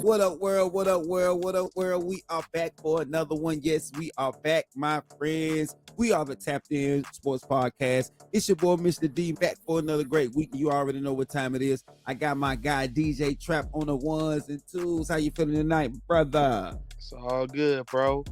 What up, world? What up, world? What up, world? We are back for another one. Yes, we are back, my friends. We are the Tapped In Sports Podcast. It's your boy, Mr. D, back for another great week. You already know what time it is. I got my guy, DJ Trap, on the ones and twos. How you feeling tonight, brother? It's all good, bro.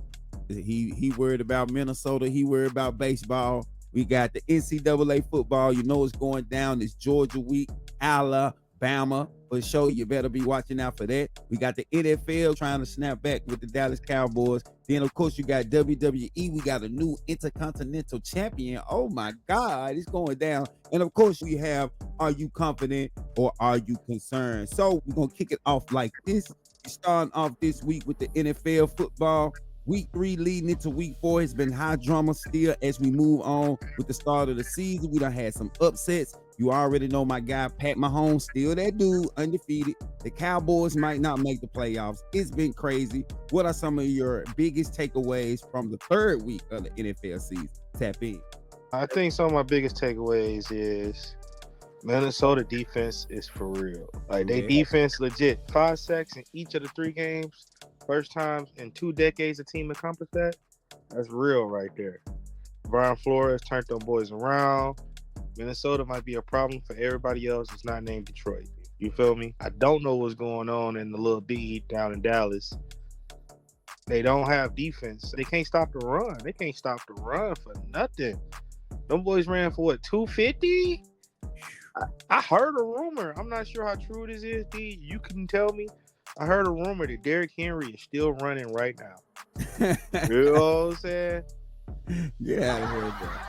He worried about Minnesota. He worried about baseball. We got the NCAA football. You know what's going down. It's Georgia week, Alabama. For sure, you better be watching out for that. We got the NFL trying to snap back with the Dallas Cowboys. Then, of course, you got WWE. We got a new Intercontinental Champion. Oh, my God, it's going down. And, of course, we have, are you confident or are you concerned? So we're going to kick it off like this. We're starting off this week with the NFL football. Week 3 leading into week 4 has been high drama still as we move on with the start of the season. We done had some upsets. You already know my guy, Pat Mahomes, still that dude, undefeated. The Cowboys might not make the playoffs. It's been crazy. What are some of your biggest takeaways from the third week of the NFL season? Tap in. I think some of my biggest takeaways is Minnesota defense is for real. Like, they defense legit. 5 sacks in each of the 3 games. First time in 2 decades a team accomplished that. That's real right there. Brian Flores turned them boys around. Minnesota might be a problem for everybody else that's not named Detroit. You feel me? I don't know what's going on in the little D down in Dallas. They don't have defense. They can't stop the run. They can't stop the run for nothing. Them boys ran for what, 250? I heard a rumor. I'm not sure how true this is, D. You can tell me. I heard a rumor that Derrick Henry is still running right now. You know what I'm saying? Yeah, I heard that.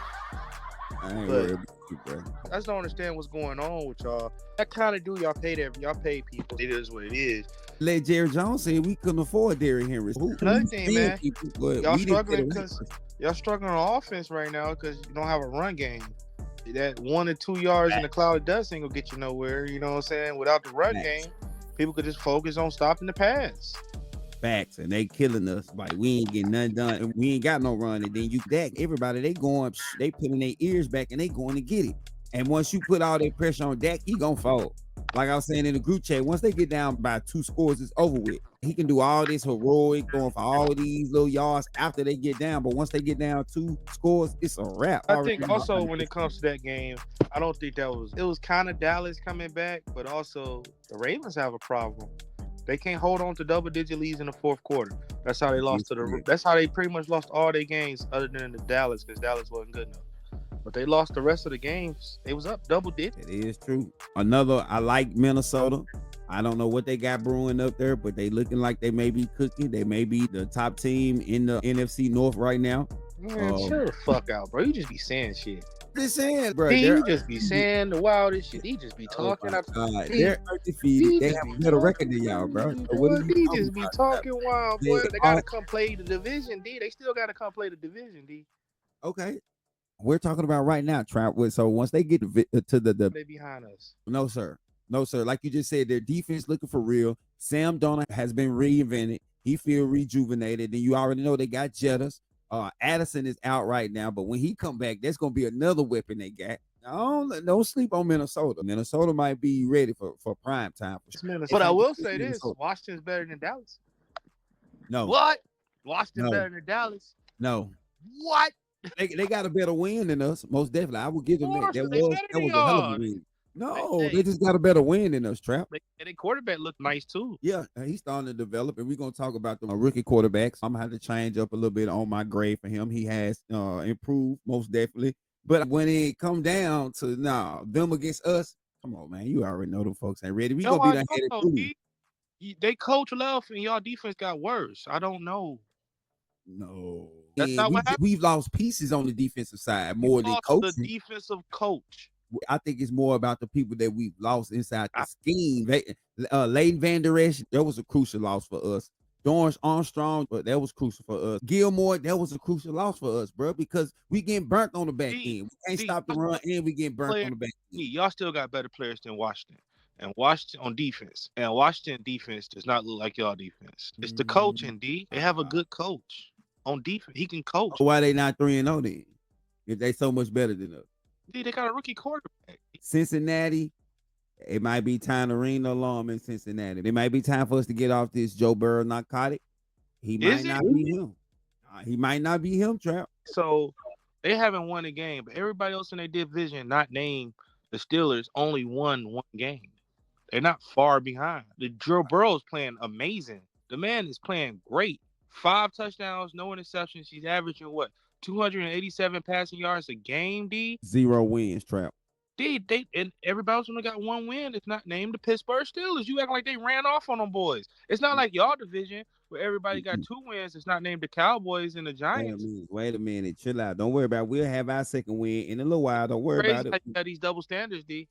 I ain't worried about you, bro. I just don't understand what's going on with y'all. That kind of do y'all pay people. It is what it is. Let Jerry Jones say we couldn't afford Derrick Henry. Another thing, man. Y'all y'all struggling on offense right now because you don't have a run game. That 1 or 2 yards in the cloud of dust ain't gonna get you nowhere. You know what I'm saying? Without the run game, people could just focus on stopping the pass. Facts, and they killing us. Like, we ain't getting nothing done, and we ain't got no run. And then you Dak, everybody, they putting their ears back and they going to get it. And once you put all that pressure on Dak, he gonna fold. Like I was saying in the group chat, once they get down by 2 scores, it's over with. He can do all this heroic, going for all these little yards after they get down. But once they get down 2 scores, it's a wrap. I think also when it comes to that game, I don't think it was kind of Dallas coming back, but also the Ravens have a problem. They can't hold on to double-digit leads in the fourth quarter. That's how they lost That's how they pretty much lost all their games, other than the Dallas, because Dallas wasn't good enough. But they lost the rest of the games. They was up double-digit. It is true. I like Minnesota. I don't know what they got brewing up there, but they looking like they may be cooking. They may be the top team in the NFC North right now. Man, chill the fuck out, bro. You just be saying shit. Just saying, bro. You just be saying the wildest shit. He just be talking. They're undefeated. They have a better record than y'all, bro. So he just be talking wild, boy. They gotta come play the division, D. They still gotta come play the division, D. Okay. We're talking about right now, Trap. So once they get to the they behind us. No, sir. Like you just said, their defense looking for real. Sam Darnold has been reinvented. He feel rejuvenated. And you already know they got Jettas. Addison is out right now, but when he come back, that's gonna be another weapon they got. Don't sleep on Minnesota. Minnesota might be ready for prime time. But I will say this: Washington's better than Dallas. No. What? Washington better than Dallas? No. What? They got a better win than us, most definitely. I will give them that. That was a hell of a win. No, they just got a better win than us, Trap. And their quarterback looked nice too. Yeah, he's starting to develop, and we're gonna talk about the rookie quarterbacks. I'm gonna have to change up a little bit on my grade for him. He has improved most definitely. But when it come down to them against us, come on, man. You already know them folks ain't ready. We gonna be that headed. They coach left, and y'all defense got worse. I don't know. No, that's not what happened. We've lost pieces on the defensive side more than coaching. The defensive coach. I think it's more about the people that we've lost inside the scheme. Leighton Vander Esch, that was a crucial loss for us. Dorrance Armstrong, but that was crucial for us. Gilmore, that was a crucial loss for us, bro, because we getting burnt on the back end. We can't stop the run, and we getting burnt on the back end. Y'all still got better players than Washington. And Washington on defense. And Washington defense does not look like y'all defense. It's the coaching, D. They have a good coach on defense. He can coach. Why they not 3-0 then? If they so much better than us? D, they got a rookie quarterback. Cincinnati, It might be time to ring the alarm in Cincinnati. It might be time for us to get off this Joe Burrow narcotic. He might Is not it? be him. He might not be him, Trap. So they haven't won a game, but everybody else in their division, not named the Steelers, only won one game. They're not far behind. The Joe Burrow's playing amazing. The man is playing great. 5 touchdowns, no interceptions. He's averaging what? 287 passing yards a game, D. 0 wins, Trap. They and everybody else only got one win. It's not named the Pittsburgh Steelers. You act like they ran off on them boys. It's not like y'all division where everybody got 2 wins. It's not named the Cowboys and the Giants. Wait a minute. Chill out. Don't worry about it. We'll have our second win in a little while. Don't worry Crazy about it. how you got these double standards, D.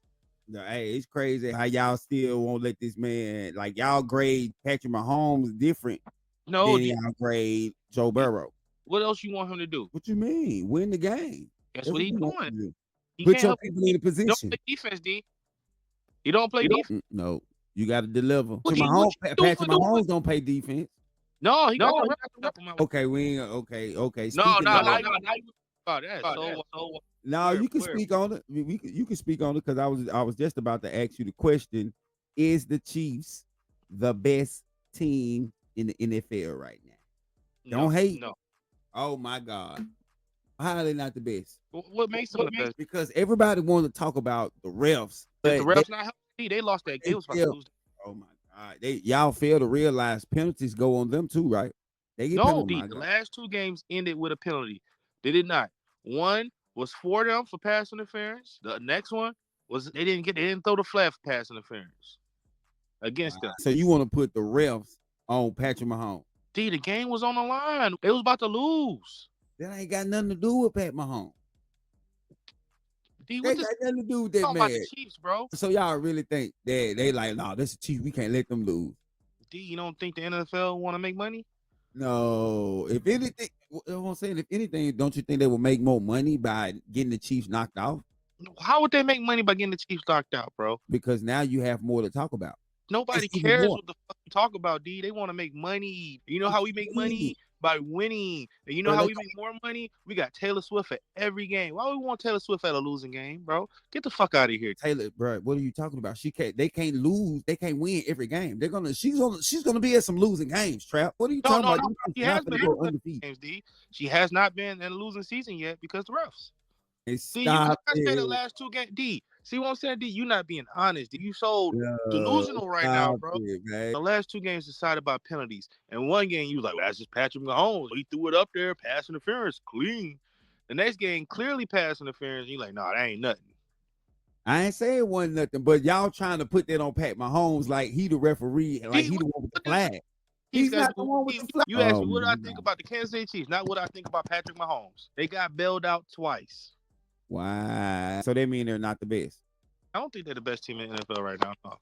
No, hey, it's crazy how y'all still won't let this man, like y'all grade Patrick Mahomes different No, than y'all grade Joe Burrow. What else you want him to do? What you mean? Win the game. That's what he's doing. He Put can't your help people in a position. He don't play defense, D. He don't play defense. No, you got to deliver. What Patrick Mahomes don't play defense. No, he got the help him out. Okay, we ain't okay. No. No, you can speak on it. You can speak on it because I was just about to ask you the question: is the Chiefs the best team in the NFL right now? Don't hate. No. Oh my God. How are they not the best? What makes them the best? Because everybody wanted to talk about the refs. But the refs not healthy. They lost that game. Oh my God. Y'all fail to realize penalties go on them too, right? They get the last 2 games ended with a penalty. They did not. One was for them for pass interference. The next one was they didn't throw the flag for pass interference against them. So you want to put the refs on Patrick Mahomes? The game was on the line. They was about to lose. That ain't got nothing to do with Pat Mahomes. That got nothing to do with that man. About the Chiefs, bro. So y'all really think that they like, no, this is Chiefs. We can't let them lose. You don't think the NFL want to make money? No. If anything, I'm saying, if anything, don't you think they will make more money by getting the Chiefs knocked off? How would they make money by getting the Chiefs knocked out, bro? Because now you have more to talk about. Nobody cares what the fuck you talk about, D. They want to make money. You know how we make money? By winning. And you know how we make more money? We got Taylor Swift at every game. Why would we want Taylor Swift at a losing game, bro? Get the fuck out of here. Taylor, bro, what are you talking about? They can't lose. They can't win every game. She's gonna be at some losing games, Trap. What are you talking about? She has been in games, D. She has not been in a losing season yet because the refs. See, you guys say the last 2 games, D. See what I'm saying, D? You not being honest, D. You so delusional right now, bro. The last 2 games decided by penalties. And one game, you was like, well, that's just Patrick Mahomes. He threw it up there, pass interference, clean. The next game, clearly pass interference. You like, nah, that ain't nothing. I ain't saying it wasn't nothing, but y'all trying to put that on Pat Mahomes like he the referee, like he the one with the flag. He's not the one with the flag. You asked me what do I think about the Kansas City Chiefs, not what I think about Patrick Mahomes. They got bailed out twice. Why? So they mean they're not the best? I don't think they're the best team in the NFL right now. No.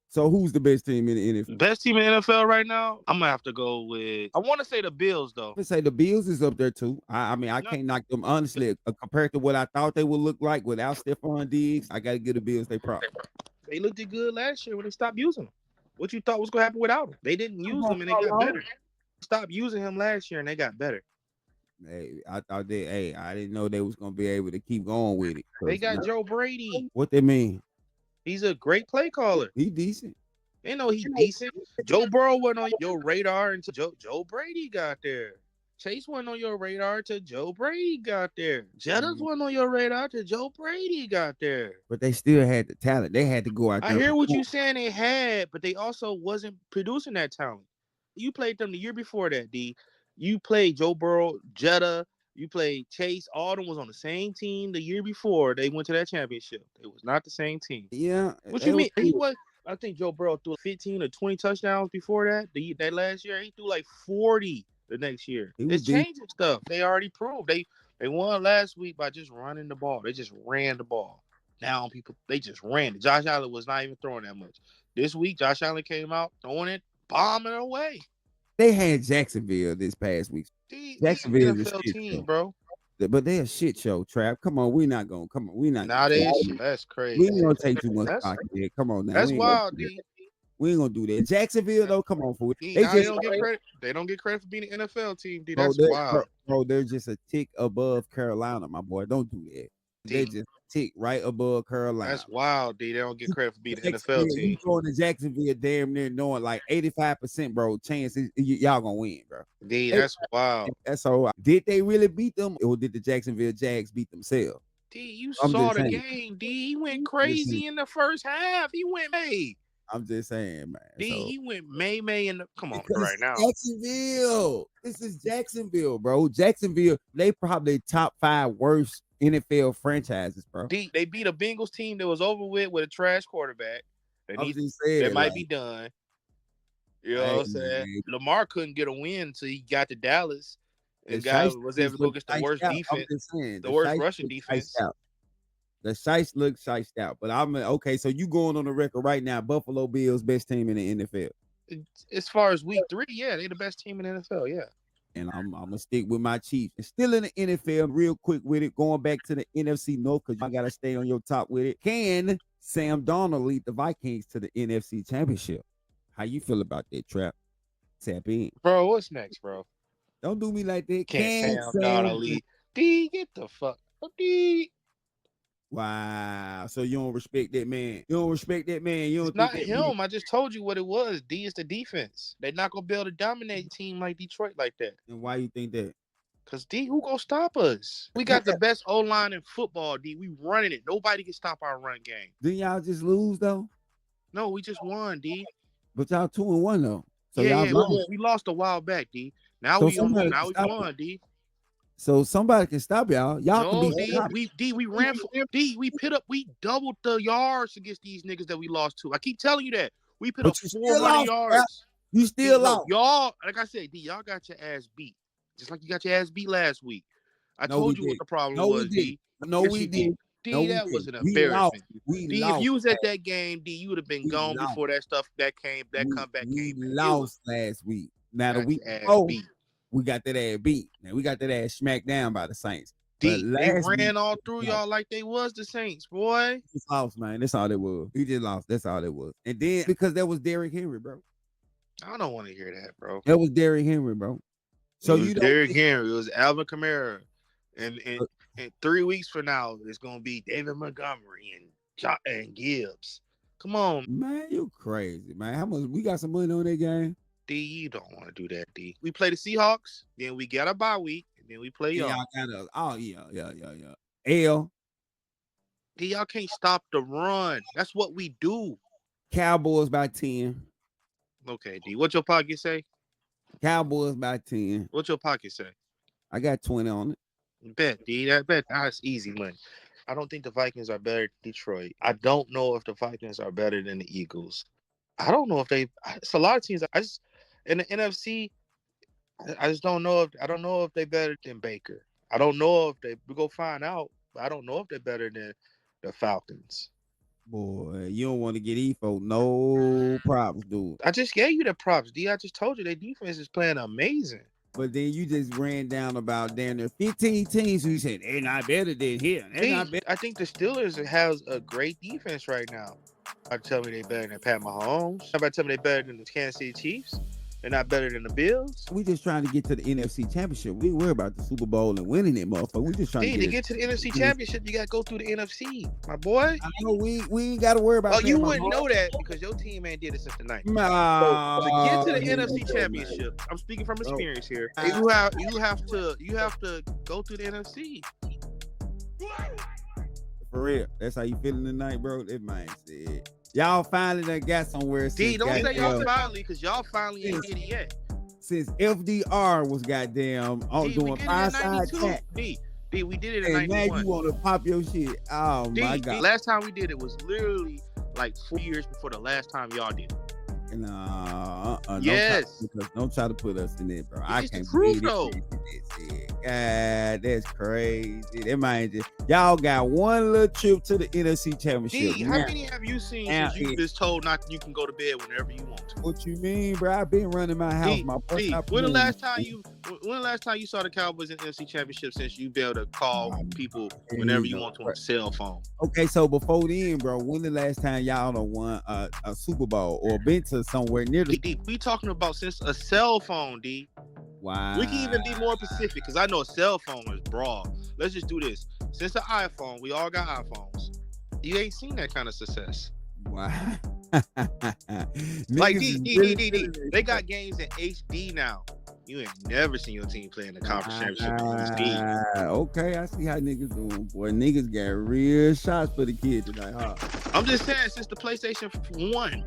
So who's the best team in the NFL? Best team in the NFL right now? I'm gonna have to go with. I want to say the Bills, though. I'm gonna say the Bills is up there too. I mean, I can't knock them honestly. Compared to what I thought they would look like without Stephon Diggs, I gotta give the Bills they props. They looked good last year when they stopped using them. What you thought was gonna happen without them? They didn't use them and they got better. Stopped using him last year and they got better. Hey, I thought I didn't know they was gonna be able to keep going with it. They got Joe Brady. What they mean? He's a great play caller. He decent. They know he's decent. Joe Burrow wasn't on your radar until Joe Brady got there. Chase wasn't on your radar till Joe Brady got there. Jettas wasn't on your radar till Joe Brady got there. But they still had the talent. They had to go out there. I hear what you're saying they had, but they also wasn't producing that talent. You played them the year before that, D. You played Joe Burrow, Jetta, you played Chase. All of them was on the same team the year before they went to that championship. It was not the same team. Yeah. What you mean? He was. I think Joe Burrow threw 15 or 20 touchdowns before that. That last year, he threw like 40 the next year. It's changing stuff. They already proved. They won last week by just running the ball. They just ran the ball. Now they just ran it. Josh Allen was not even throwing that much. This week, Josh Allen came out throwing it, bombing away. They had Jacksonville this past week. Jacksonville is a shit team, show. Bro. But they're a shit show, Trap. Come on, we're not going. Come on, we're not. That's crazy. We ain't gonna take too much stock there. Come on now. That's wild, D. We ain't gonna do that. Jacksonville, though, come on for it. They don't get credit. They don't get credit for being an NFL team, D. That's wild. Bro, they're just a tick above Carolina, my boy. Don't do that. They just tick right above Carolina. That's wild, D. They don't get credit for being an Jacksonville, NFL team. You going to Jacksonville damn near knowing like 85%, bro, chance y'all gonna win, bro. D, that's wild. That's all right. Did they really beat them, or did the Jacksonville Jags beat themselves? D, you saw the game, D. He went crazy in the first half. He went May. I'm just saying, man. D, he went May in the. Come on, right now. Jacksonville. This is Jacksonville, bro. Jacksonville, they probably top 5 worst NFL franchises, bro. D, they beat a Bengals team that was over with a trash quarterback. They might be done. You know what I'm saying? Lamar couldn't get a win until he got to Dallas. And guy was able to go against the worst defense, the worst rushing defense. The Shice looks shiced out. But I'm okay. So you going on the record right now? Buffalo Bills best team in the NFL. As far as week 3, yeah, they're the best team in the NFL. Yeah. And I'm gonna stick with my Chiefs. It's still in the NFL, real quick with it. Going back to the NFC North because I gotta stay on your top with it. Can Sam Darnold lead the Vikings to the NFC Championship? How you feel about that, Trap? Tap in, bro. What's next, bro? Don't do me like that. Can Sam Darnold lead? D, get the fuck up, D. Wow. So you don't respect that man. You don't respect that man. You don't. It's not him. I just told you what it was. D is the defense. They're not gonna be able to dominate a team like Detroit like that. And why you think that? Cause D, who gonna stop us? We got the best O-line in football, D. We running it. Nobody can stop our run game. Didn't y'all just lose though? No, we just won, D. But y'all 2-1 though. So we lost a while back, D. Now we won, D. So somebody can stop y'all. Y'all can be we ran for D. We doubled the yards against these niggas that we lost to. I keep telling you that. We put up 400 yards. You still lost. Y'all, like I said, D, y'all got your ass beat. Just like you got your ass beat last week. I told you what the problem was, D. No, we did. D, that was an embarrassment. D, if you was at that game, D, you would have been gone before that comeback came. We lost last week. Now the week we got that ass beat. Now we got that ass smacked down by the Saints. D, they ran all through y'all like they was the Saints, boy. He just lost, man. That's all it was. He just lost. That's all it was. And then because that was Derrick Henry, bro. I don't want to hear that, bro. That was Derrick Henry, bro. So you Derrick Henry. It was Alvin Kamara, and 3 weeks from now it's gonna be David Montgomery and Gibbs. Come on, man. You crazy, man. How much we got some money on that game? D, you don't want to do that, D. We play the Seahawks, then we got a bye week, and then we play y'all. L. D, y'all can't stop the run. That's what we do. Cowboys by 10. Okay, D. What your pocket say? Cowboys by 10. What your pocket say? I got 20 on it. Bet, D. That's easy money. I don't think the Vikings are better than Detroit. I don't know if the Vikings are better than the Eagles. I don't know if it's a lot of teams. In the NFC, I just don't know if they're better than Baker. I don't know if we go find out, but I don't know if they're better than the Falcons. Boy, you don't want to get EFO. No props, dude. I just gave you the props, D. I just told you their defense is playing amazing. But then you just ran down about down there 15 teams who said they're not better than here. I think the Steelers has a great defense right now. I tell me they're better than Pat Mahomes. Somebody tell me they're better than the Kansas City Chiefs. They're not better than the Bills. We just trying to get to the NFC Championship. We worry about the Super Bowl and winning it, motherfucker. We just trying to get to the NFC Championship. You got to go through the NFC, my boy. I know we ain't got to worry about. Oh, you wouldn't know that because your team ain't did it since the 90s. To get to the NFC Championship, I'm speaking from experience here. You have to go through the NFC. For real, that's how you feeling tonight, bro. That man said. Y'all finally done got somewhere. D, don't say y'all finally, because y'all finally ain't get it yet. Since FDR was goddamn doing five-side chat. D, we did it in 91. Now you want to pop your shit. Oh, my God. Last time we did it was literally like 4 years before the last time y'all did it. Yes. Don't try to put us in it, bro. I can't believe it. God, that's crazy. That man y'all got one little trip to the NFC Championship. D, how many have you seen since you just told you can go to bed whenever you want to? What you mean, bro? I've been running my house. When the last time you saw the Cowboys in the NFC Championship since you be able to call people whenever you want to on a cell phone? Okay, so before then, bro, when the last time y'all done won a Super Bowl or been to somewhere near the D, we talking about since a cell phone, D. Wow. We can even be more specific because I know a cell phone is broad. Let's just do this. since the iPhone, we all got iPhones. You ain't seen that kind of success. Wow. Like Niggas D is D really D D D. feeling They it. got games in HD now. You ain't never seen your team play in the conference championship in HD. Okay, I see how niggas doing, boy. Niggas got real shots for the kid tonight, huh? I'm just saying, since the PlayStation 1,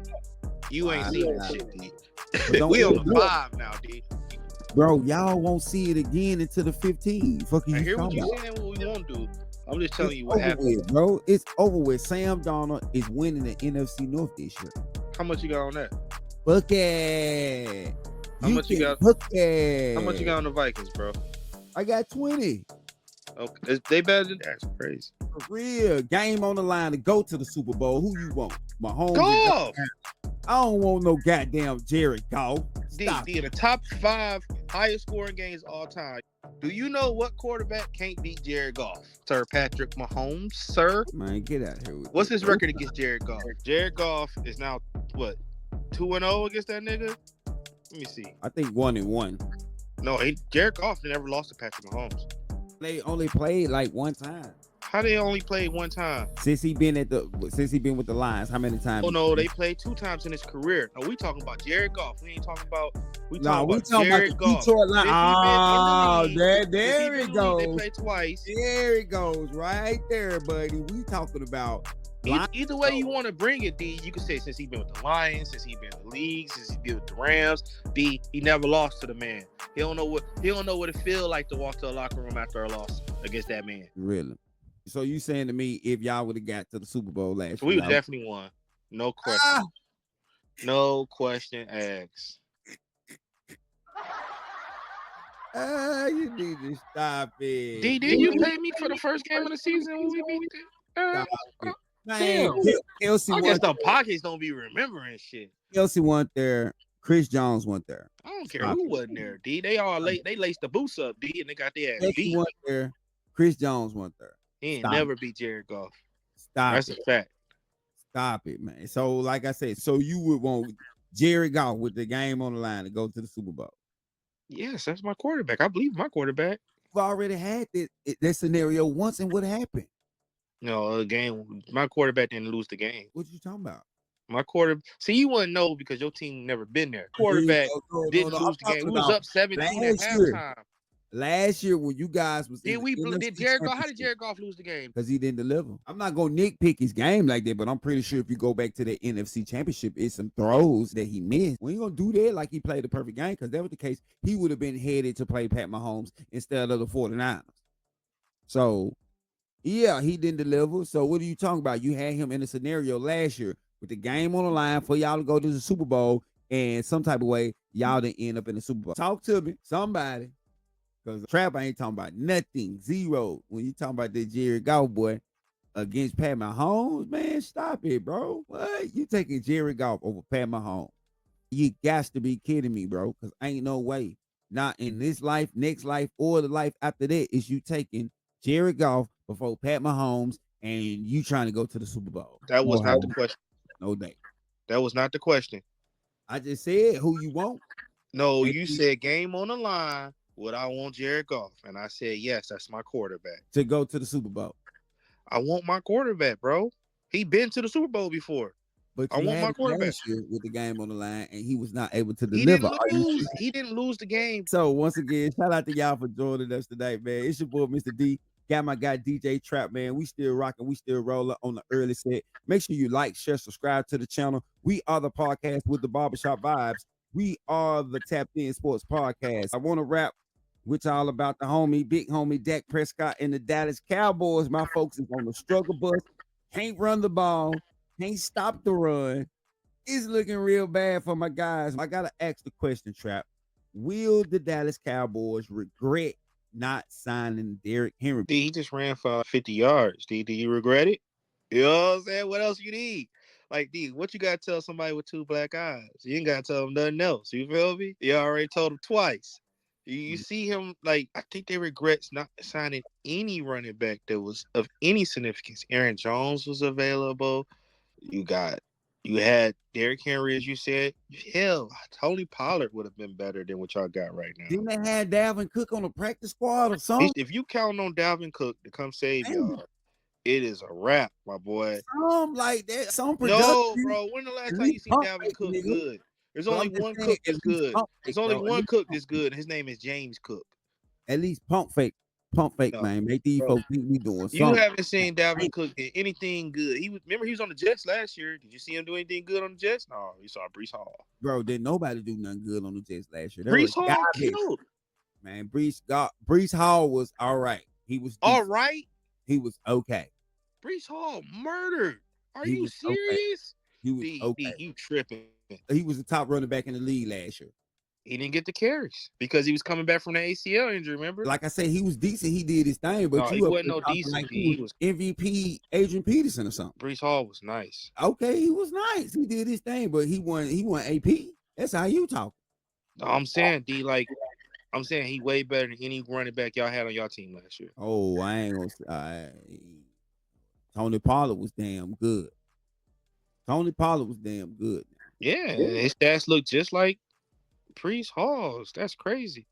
you ain't seen that shit, D. But don't We on the look, 5 now, D. bro. Y'all won't see it again until the 15. Fuck I you hear what talking you about? saying, what we want to do. I'm just telling It's you what over happened. with, bro. It's over with. Sam Darnold is winning the NFC North this year. How much you got on that? Fuck it. How much you got? Fuck it. How much you got on the Vikings, bro? I got 20. Okay, they better than that. That's crazy. For real. Game on the line to go to the Super Bowl. Who you want? Mahomes? Golf. I don't want no goddamn Jared Goff. D in the top 5 highest scoring games all time. Do you know what quarterback can't beat Jared Goff? Sir Patrick Mahomes, sir. Man, get out here. What's his record against Jared Goff? Jared Goff is now what, 2-0 against that nigga? Let me see. I think 1-1. No, Jared Goff never lost to Patrick Mahomes. They only played like one time. How they only played one time? Since he been with the Lions, how many times? Oh no, they played 2 times in his career. No, we talking about Jared Goff. We ain't talking about. We talking about about Jared the Goff. Detroit Lions. Oh, There there it They goes. played twice. There it goes, right there, buddy. We talking about. Either way you want to bring it, D, you can say since he been with the Lions, since he been in the league, since he been with the Rams, D, he never lost to the man. He don't know what it feel like to walk to a locker room after a loss against that man. Really? So you saying to me, if y'all would have got to the Super Bowl last year, We would definitely won. No question. No question asked. You need to stop it. D, did you pay me for the first game of the season when we beat it? Man, Kelsey I guess the pockets don't be remembering shit. Kelsey went there. Chris Jones went there. I don't care who wasn't there, D. They all late. They laced the boots up, D, and they got their ass Kelsey beat. went there. Chris Jones went there. He ain't never beat Jared Goff. That's a fact. Stop it, man. So, like I said, so you would want Jared Goff with the game on the line to go to the Super Bowl? Yes, that's my quarterback. I believe my quarterback. We've already had that scenario once, and what happened? No, my quarterback didn't lose the game. What you talking about? My quarterback. See, you wouldn't know because your team never been there. Quarterback didn't lose the game. We was up 17 at halftime. Last year when you guys was how did Jared Goff lose the game? Because he didn't deliver. I'm not gonna nitpick his game like that, but I'm pretty sure if you go back to the NFC Championship, it's some throws that he missed. We ain't gonna do that like he played a perfect game, because that was the case. He would have been headed to play Pat Mahomes instead of the 49ers. So yeah, he didn't deliver. So what are you talking about? You had him in a scenario last year with the game on the line for y'all to go to the Super Bowl, and some type of way y'all didn't end up in the Super Bowl. Talk to me, somebody. Because Trap ain't talking about nothing, zero. When you talking about that Jared Goff boy against Pat Mahomes, man, stop it, bro. What? You taking Jared Goff over Pat Mahomes? You got to be kidding me, bro. Because ain't no way. Not in this life, next life, or the life after that is you taking Jared Goff before Pat Mahomes and you trying to go to the Super Bowl. That was not the question. No day. That was not the question. I just said who you want. No, you said game on the line. Would I want Jared Goff? And I said, yes, that's my quarterback. To go to the Super Bowl. I want my quarterback, bro. He been to the Super Bowl before. But I want my quarterback with the game on the line, and he was not able to deliver. He didn't lose the game. So once again, shout out to y'all for joining us tonight, man. It's your boy, Mr. D. Got my guy DJ Trap, man. We still rocking, we still rolling on the early set. Make sure you like, share, subscribe to the channel. We are the podcast with the barbershop vibes. We are the Tapped In Sports Podcast. I want to rap with y'all about the big homie Dak Prescott and the Dallas Cowboys. My folks is on the struggle bus. Can't run the ball. Can't stop the run. It's looking real bad for my guys. I got to ask the question, Trap. Will the Dallas Cowboys regret not signing Derrick Henry? D, he just ran for 50 yards. D, do you regret it? You know what I'm saying? What else you need? Like, D, what you got to tell somebody with 2 black eyes? You ain't got to tell them nothing else. You feel me? You already told him twice. You see him, like, I think they regret not signing any running back that was of any significance. Aaron Jones was available. You got You had Derrick Henry, as you said. Hell, Tony Pollard would have been better than what y'all got right now. Didn't they have Dalvin Cook on the practice squad or something? If you count on Dalvin Cook to come save y'all, it is a wrap, my boy. Some like that. Some production. No, bro. When the last time you see Dalvin Cook good? There's only one Cook that's good. There's only one Cook that's good. His name is James Cook. At least pump fake, man. Make these folks think we doing something. You haven't seen Dalvin Cook do anything good. Remember he was on the Jets last year. Did you see him do anything good on the Jets? No, you saw Brees Hall. Bro, didn't nobody do nothing good on the Jets last year. Brees Hall killed. Man, Brees Hall was all right. He was all right. He was okay. Brees Hall murdered. Are you serious? Okay. He was okay. You tripping. He was the top running back in the league last year. He didn't get the carries because he was coming back from the ACL injury, remember? Like I said, he was decent. He did his thing, but he wasn't no decent. Like he was MVP Adrian Peterson or something. Brees Hall was nice. Okay, he was nice. He did his thing, but he won AP. That's how you talk. No, I'm saying, D, I'm saying he way better than any running back y'all had on y'all team last year. Oh, I ain't gonna Tony Pollard was damn good. Yeah, and his stats look just like Brees Hall's. That's crazy.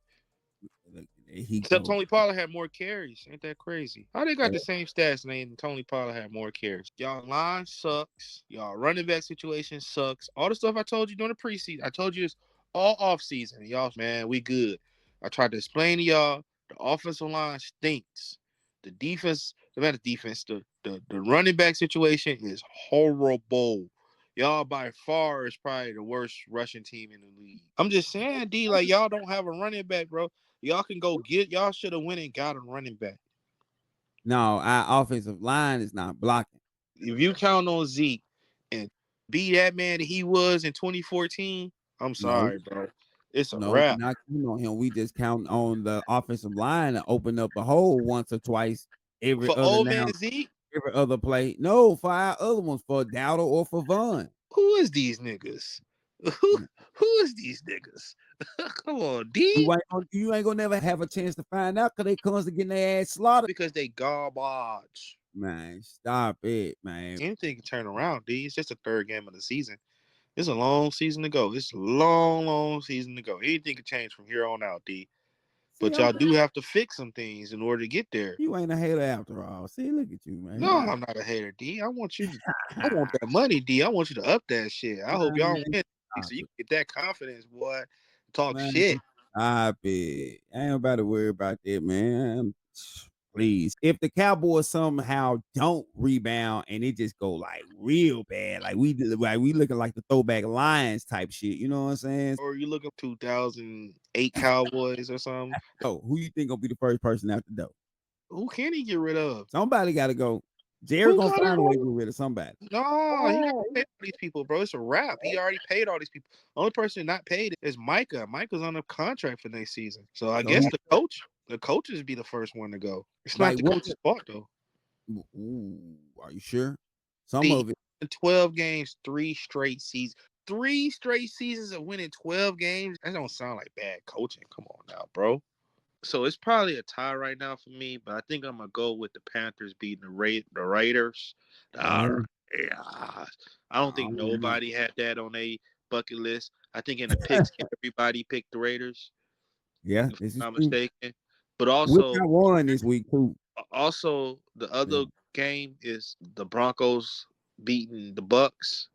Except Tony Pollard had more carries. Ain't that crazy? How they got the same stats and Tony Pollard had more carries? Y'all line sucks. Y'all running back situation sucks. All the stuff I told you during the preseason, I told you this all off season. Y'all, man, we good. I tried to explain to y'all the offensive line stinks. The defense, the running back situation is horrible. Y'all by far is probably the worst rushing team in the league. I'm just saying, D, like y'all don't have a running back, bro. Y'all can go get. Y'all should have went and got a running back. No, our offensive line is not blocking. If you count on Zeke and be that man that he was in 2014, I'm sorry, bro. It's a wrap. Not counting on him. We just count on the offensive line to open up a hole once or twice every for other man Zeke. Every other play. No, for our other ones, for Dowdle or for Vaughn. Who is these niggas? Who is these niggas? Come on, D. You ain't gonna never have a chance to find out because they comes to getting their ass slaughtered. Because they garbage. Man, stop it, man. Anything can turn around, D. It's just the third game of the season. It's a long season to go. It's a long season to go. Anything can change from here on out, D. But y'all do have to fix some things in order to get there. You ain't a hater after all. See, look at you, man. No, I'm not a hater, D. I want that money, D. I want you to up that shit. I hope y'all win so you get that confidence, boy. Talk shit. Stop it. I ain't about to worry about that, man. Please. If the Cowboys somehow don't rebound and it just go like real bad, like we looking like the throwback Lions type shit, you know what I'm saying? Or you look up 2008 Cowboys or something. Oh, who you think gonna be the first person out the door? Who can he get rid of? Somebody got to go. Jerry gonna find a way to get rid of somebody. No, he got to pay all these people, bro. It's a wrap. He already paid all these people. Only person not paid is Micah. Micah's on a contract for next season, so I guess the coaches be the first one to go. It's not the coach's fault though. Ooh, are you sure? Some of it. 12 games, 3 straight seasons. 3 straight seasons of winning 12 games. That don't sound like bad coaching. Come on now, bro. So it's probably a tie right now for me, but I think I'm gonna go with the Panthers beating the Raiders. I don't think nobody had that on a bucket list. I think in the picks, everybody picked the Raiders. Yeah, if I'm not mistaken. But also, I won this week too. Also, the other game is the Broncos beating the Bucks.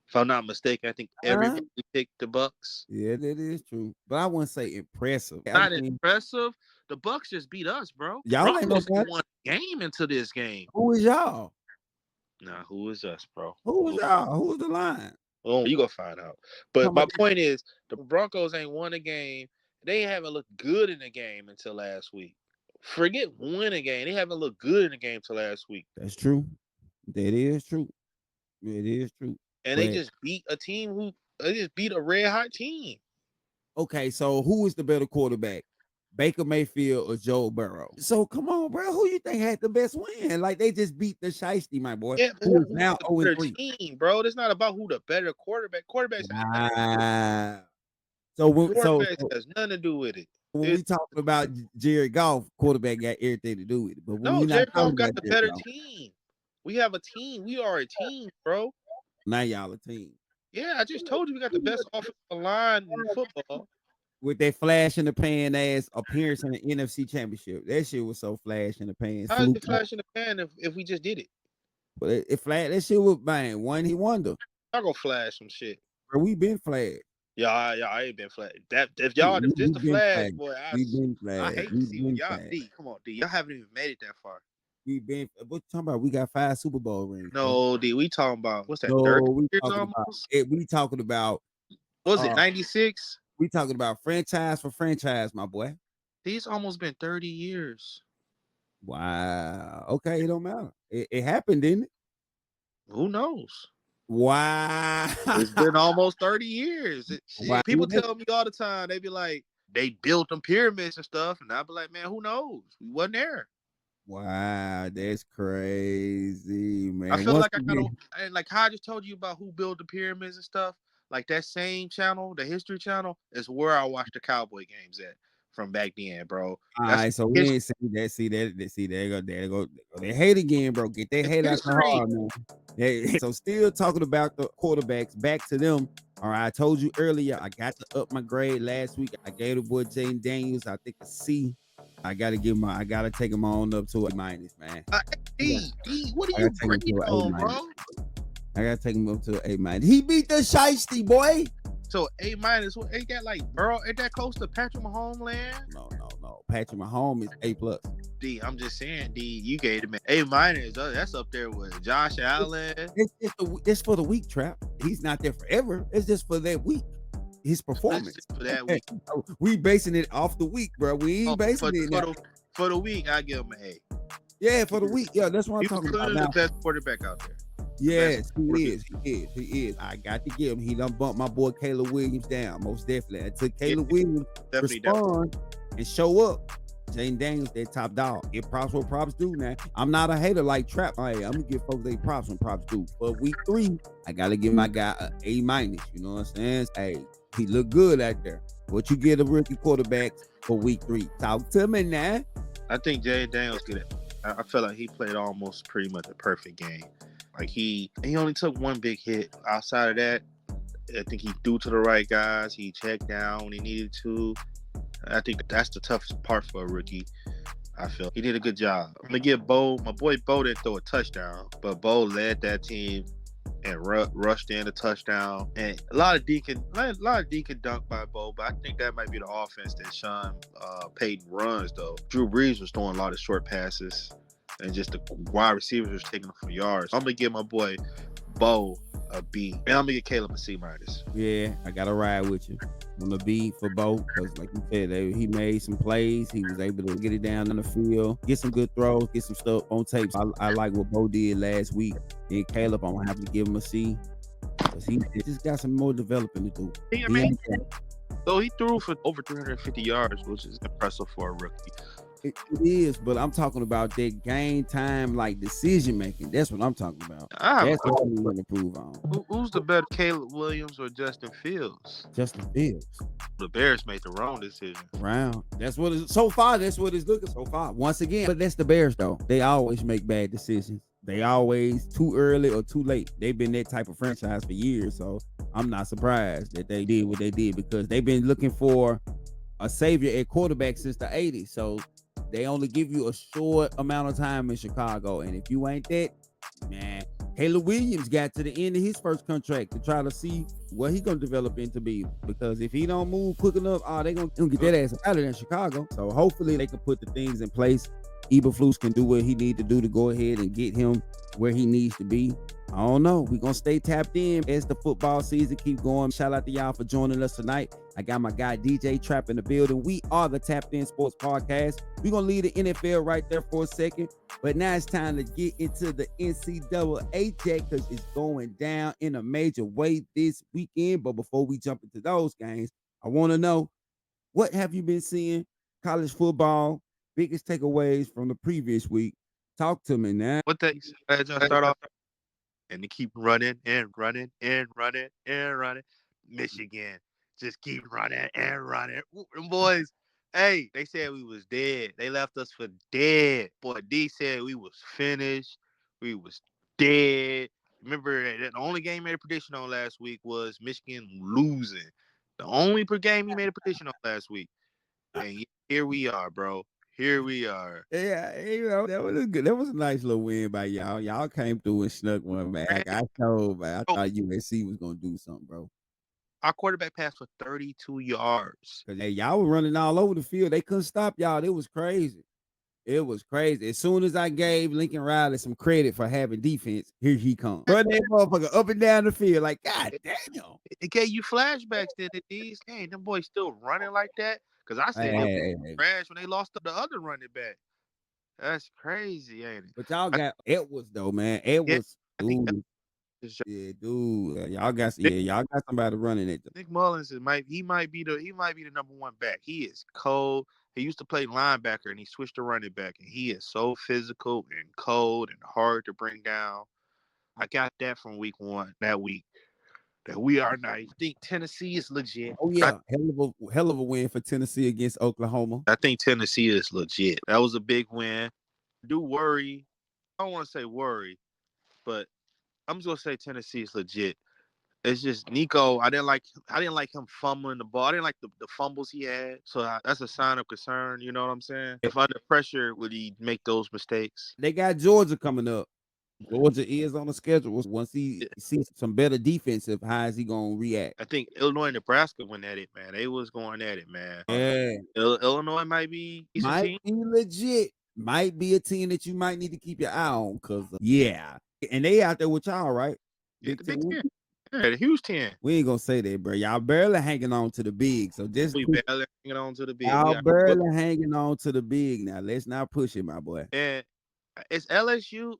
If I'm not mistaken, I think everybody picked the Bucks. Yeah, that is true. But I wouldn't say impressive. Not impressive. The Bucks just beat us, bro. Y'all ain't won game into this game. Who is y'all? Nah, who is us, bro? Who is y'all? Who's the line? Oh, you gonna find out. But my point is, the Broncos ain't won a game. They haven't looked good in the game until last week. Forget win a game. They haven't looked good in the game till last week. That's true. That is true. It is true. And they just beat a team they just beat a red hot team. Okay, so who is the better quarterback? Baker Mayfield or Joe Burrow? So come on, bro. Who you think had the best win? Like they just beat the Shiesty, my boy. Yeah, who is now 0-3 team, bro. It's not about who the better quarterback. Quarterbacks has nothing to do with it. When we talking about Jared Goff, quarterback got everything to do with it. But Jared Goff got the better team. We have a team. We are a team, bro. Now y'all a team. Yeah, I just told you we got the best offensive line in football. With that flash in the pan ass appearance in the NFC Championship. That shit was so flash in the pan, How's it fluky. flash in the pan if we just did it? But it flat. That shit was bang. One he wonder. Y'all gonna flash some shit. Bro, we been flagged. Yeah, I ain't been flag. That if y'all We if this the been flash, flagged. boy, We been I flagged. hate to We see what been y'all flagged. D. Come on, D. Y'all haven't even made it that far. We been. What you talking about? We got 5 Super Bowl rings. Bro. No, D. We talking about what's that? No, 30 we years talking about almost. it. We talking about. Was it 96? We talking about franchise for franchise, my boy. These almost been 30 years. Wow. Okay, it don't matter. It happened, didn't it? Who knows? Wow. It's been almost 30 years. Wow. People tell me all the time, they be like, they built them pyramids and stuff. And I be like, man, who knows? We wasn't there. Wow, that's crazy, man. I feel Once like I gotta, and like how I just told you about who built the pyramids and stuff. Like that same channel, the History Channel, is where I watch the Cowboy games at from back then, bro. all That's right, so we ain't saying that. See, there go. They hate again, bro. Get that hate out the history. heart, man. So still talking about the quarterbacks, back to them. All right, I told you earlier, I got to up my grade last week. I gave the boy Jane Daniels, I think a C. I gotta take him on up to a minus, man. D, what are I you gotta take him grading to an A on, minus. bro? I gotta take him up to an A minus. He beat the Shiesty, boy. So A minus, what ain't that like, bro? Ain't that close to Patrick Mahomes land? No. Patrick Mahomes is A plus. D, I'm just saying, D, you gave him A minus. That's up there with Josh Allen. It's for the week, Trap. He's not there forever. It's just for that week. His performance. For that week. We basing it off the week, bro. We ain't basing it for the week. I give him an A. Yeah, for the week. Yeah, that's what I'm talking about. Now. The best quarterback out there. Yes, he is. I got to give him. He done bumped my boy Caleb Williams down, most definitely. Until Caleb Williams respond and show up. Jane Daniels, that top dog. Give props what props do now. I'm not a hater like Trap. Hey, I'm gonna give folks their props when props do. But week 3, I gotta give my guy an A minus. You know what I'm saying? Hey, he look good out there. What you get a rookie quarterback for week 3? Talk to me now. I think Jane Daniels get it. I feel like he played almost pretty much a perfect game. Like he only took one big hit. Outside of that, I think he threw to the right guys. He checked down when he needed to. I think that's the toughest part for a rookie. I feel he did a good job. I'm gonna give Bo. My boy Bo didn't throw a touchdown, but Bo led that team and rushed in a touchdown. And a lot of deacon dunk by Bo, but I think that might be the offense that Sean Payton runs. Though Drew Brees was throwing a lot of short passes, and just the wide receivers was taking them for yards. I'm gonna give my boy Bo a B, and I'm gonna get Caleb a C minus. Yeah, I gotta ride with you. I'm gonna B for Bo because, like you said, he made some plays. He was able to get it down in the field, get some good throws, get some stuff on tape. I like what Bo did last week. And Caleb, I'm gonna have to give him a C because he just got some more developing to do. So he threw for over 350 yards, which is impressive for a rookie. It is, but I'm talking about that game time, like decision making. That's what I'm talking about. That's what we want to improve on. Who's the better, Caleb Williams or Justin Fields? Justin Fields. The Bears made the wrong decision. Round. That's what it's so far. That's what it's looking so far. Once again, but that's the Bears though. They always make bad decisions. They always too early or too late. They've been that type of franchise for years, so I'm not surprised that they did what they did because they've been looking for a savior at quarterback since the 80s. So they only give you a short amount of time in Chicago. And if you ain't that, man, Caleb Williams got to the end of his first contract to try to see what he gonna develop into be. Because if he don't move quick enough, they gonna get that ass out of there in Chicago. So hopefully they can put the things in place. Eberflus can do what he need to do to go ahead and get him where he needs to be. I don't know. We're going to stay tapped in as the football season keep going. Shout out to y'all for joining us tonight. I got my guy DJ Trap in the building. We are the Tapped In Sports Podcast. We're going to leave the NFL right there for a second. But now it's time to get into the NCAA check because it's going down in a major way this weekend. But before we jump into those games, I want to know, what have you been seeing? College football, biggest takeaways from the previous week. Talk to me now. What that start off? And they keep running and running and running and running. Michigan just keep running and running. Them boys, hey, they said we was dead. They left us for dead. Boy, D said we was finished. We was dead. Remember that the only game he made a prediction on last week was Michigan losing. The only per game he made a prediction on last week. And here we are, bro. Here we are. Yeah, that was good. That was a nice little win by y'all. Y'all came through and snuck one, man. I told, man. I Bro, thought USC was gonna do something, bro. our quarterback passed for 32 yards. Cause hey, y'all were running all over the field. They couldn't stop y'all. It was crazy. It was crazy. As soon as I gave Lincoln Riley some credit for having defense, here he comes. Run that motherfucker up and down the field. Like, God It, damn. it gave you flashbacks then at these. Hey, them boys still running like that? Because I Hey, said they hey, hey. crashed when they lost the other running back. That's crazy, ain't it? But y'all I, got Edwards though, man. yeah, Edwards, I think dude. that's Yeah, dude. Nick, Y'all got somebody running it. Nick Mullins might be the number one back. He is cold. He used to play linebacker and he switched to running back, and he is so physical and cold and hard to bring down. I got that from week one that week. That we are nice. I think Tennessee is legit. Oh yeah, hell of a win for Tennessee against Oklahoma. I think Tennessee is legit. That was a big win. Do worry. I don't want to say worry, but I'm just gonna say Tennessee is legit. It's just Nico. I didn't like him fumbling the ball. I didn't like the fumbles he had. So that's a sign of concern. You know what I'm saying? If under pressure, would he make those mistakes? They got Georgia coming up. Georgia is on the schedule. Once he sees some better defensive, how is he gonna react? I think Illinois and Nebraska went at it, man. They was going at it, man. Yeah, Illinois might be a decent might team. be legit. Might be a team that you might need to keep your eye on, cause yeah, and they out there with y'all, right? Yeah, Big the Big Ten. Ten. Yeah, the huge 10. We ain't gonna say that, bro. Y'all barely hanging on to the big. So just We barely hanging on to the big. We y'all got barely hanging on to the big. Now let's not push it, my boy. and it's LSU.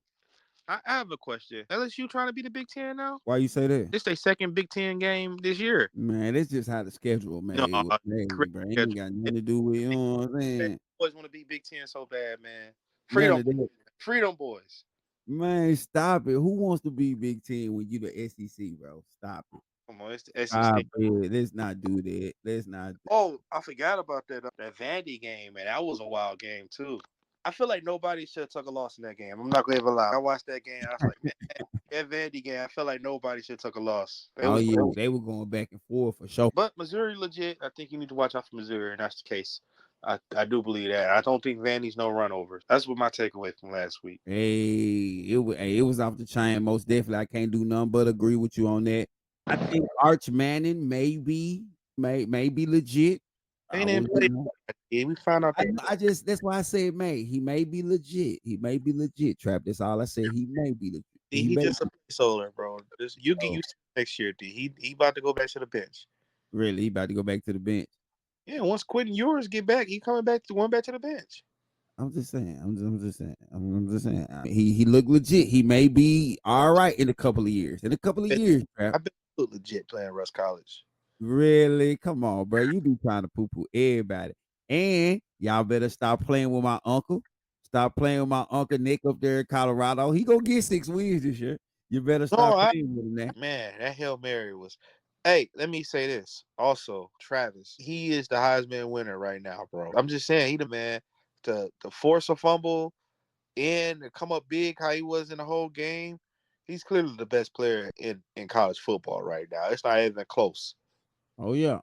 I have a question. LSU trying to be the Big Ten now? Why you say that? This their second Big Ten game this year. Man, it's just how the schedule No, made. great Bro. It ain't schedule. got nothing to do with you know what I'm saying. Boys want to be Big Ten so bad, man. None Freedom, of that. freedom boys. Man, stop it. Who wants to be Big Ten when you the SEC, bro? Stop it. Come on, it's the SEC. Stop it. Let's not do that. Let's not. Oh, I forgot about that Vandy game, man. That was a wild game too. I feel like nobody should have took a loss in that game. I'm not gonna even lie. I watched that game. I was like, man, that Vandy game. I feel like nobody should have took a loss. It Oh was, yeah, they were going back and forth for sure. but Missouri legit. I think you need to watch out for Missouri, and that's the case. I do believe that. I don't think Vandy's no run over. That's what my takeaway from last week. Hey, it was off the chain. Most definitely, I can't do nothing but agree with you on that. I think Arch Manning may be legit. Ain't even played. Yeah, we found out that I just that's why I said may. He may be legit. He may be legit. Trap. That's all I said. He may be legit. he May just a placeholder, bro. You get oh, used to it next year. D. He about to go back to the bench. really. He about to go back to the bench. Yeah, once Quentin Ewers get back, he going back to the bench. I'm just saying. I'm just saying. I'm just saying. He looked legit. He may be all right in a couple of years. In a couple of years, Trap. I bet he look legit playing Russ College. Really? Come on, bro. You be trying to poo poo everybody. And y'all better stop playing with my uncle. Stop playing with my uncle Nick up there in Colorado. He gonna get 6 wins this year. You better No, stop playing with him now. man, that Hail Mary was. Hey, let me say this. Also, Travis, he is the Heisman winner right now, bro. I'm just saying, he the man to force a fumble and to come up big how he was in the whole game. He's clearly the best player in college football right now. It's not even close. Oh yeah.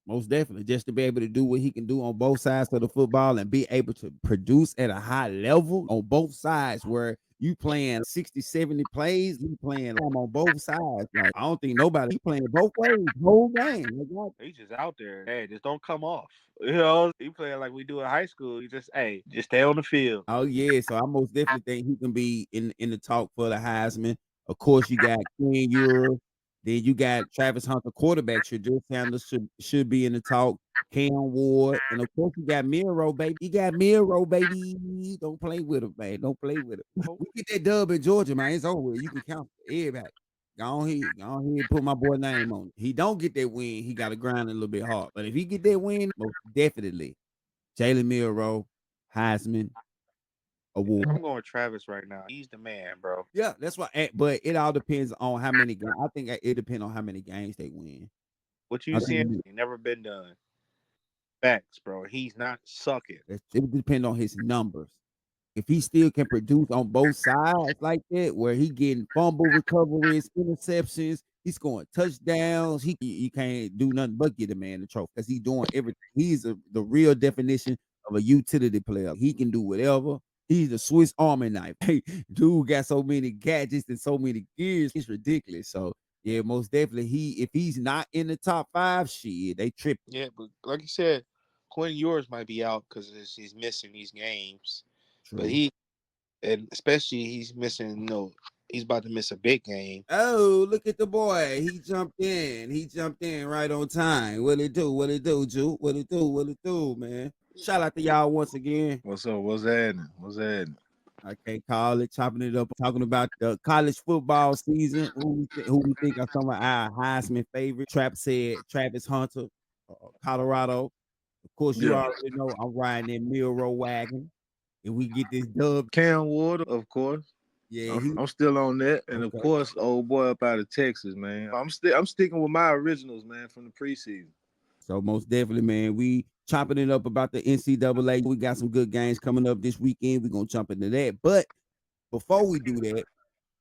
Most definitely. Just to be able to do what he can do on both sides of the football and be able to produce at a high level on both sides where you playing 60, 70 plays, you playing on both sides. Like I don't think nobody he playing both ways, whole game. Like, He's just out there. Hey, just don't come off. You know, he playing like we do in high school. He just stay on the field. oh yeah, so I most definitely think he can be in the talk for the Heisman. Of course, you got Quinn Ewers, then you got Travis Hunter, quarterback. Shedeur Sanders should be in the talk. Cam Ward, and of course you got Miro, baby. You got Miro, baby. Don't play with him, man. Don't play with him. We get that dub in Georgia, man. It's over. You can count everybody. Go on ahead, put my boy name on it. He don't get that win, he got to grind a little bit hard. But if he get that win, most definitely, Jalen Miro, Heisman award. I'm going Travis right now. He's the man, bro. Yeah, that's why. But it all depends on how many games. I think it depends on how many games they win. What I you think seeing? Never been done. Facts, bro. He's not sucking. it depends on his numbers. if he still can produce on both sides like that, where he getting fumble recoveries, interceptions, he's scoring touchdowns. You can't do nothing but get a man the trophy because he's doing everything. The real definition of a utility player. He can do whatever. He's a Swiss Army knife. Hey, dude got so many gadgets and so many gears. It's ridiculous. So yeah, most definitely. If he's not in the top 5, shit, they trip. Yeah, but like you said, Quinn Ewers might be out because he's missing these games. True. But and especially he's missing. He's about to miss a big game. Oh, look at the boy. He jumped in. He jumped in right on time. What it do? What it do, Ju? What it do? What it do, man? Shout out to y'all once again. What's up? What's happening? What's happening? I can't call it. Chopping it up. Talking about the college football season. Who we think are some of our Heisman favorites? Trap said Travis Hunter, Colorado. Of course, you already know I'm riding that Milrow wagon. And we get this dub. Cam Ward, of course. Yeah, I'm still on that, and Okay. of course, old boy up out of Texas, man. I'm sticking with my originals, man, from the preseason. So most definitely, man, we chopping it up about the NCAA. We got some good games coming up this weekend. We're gonna jump into that. But before we do that,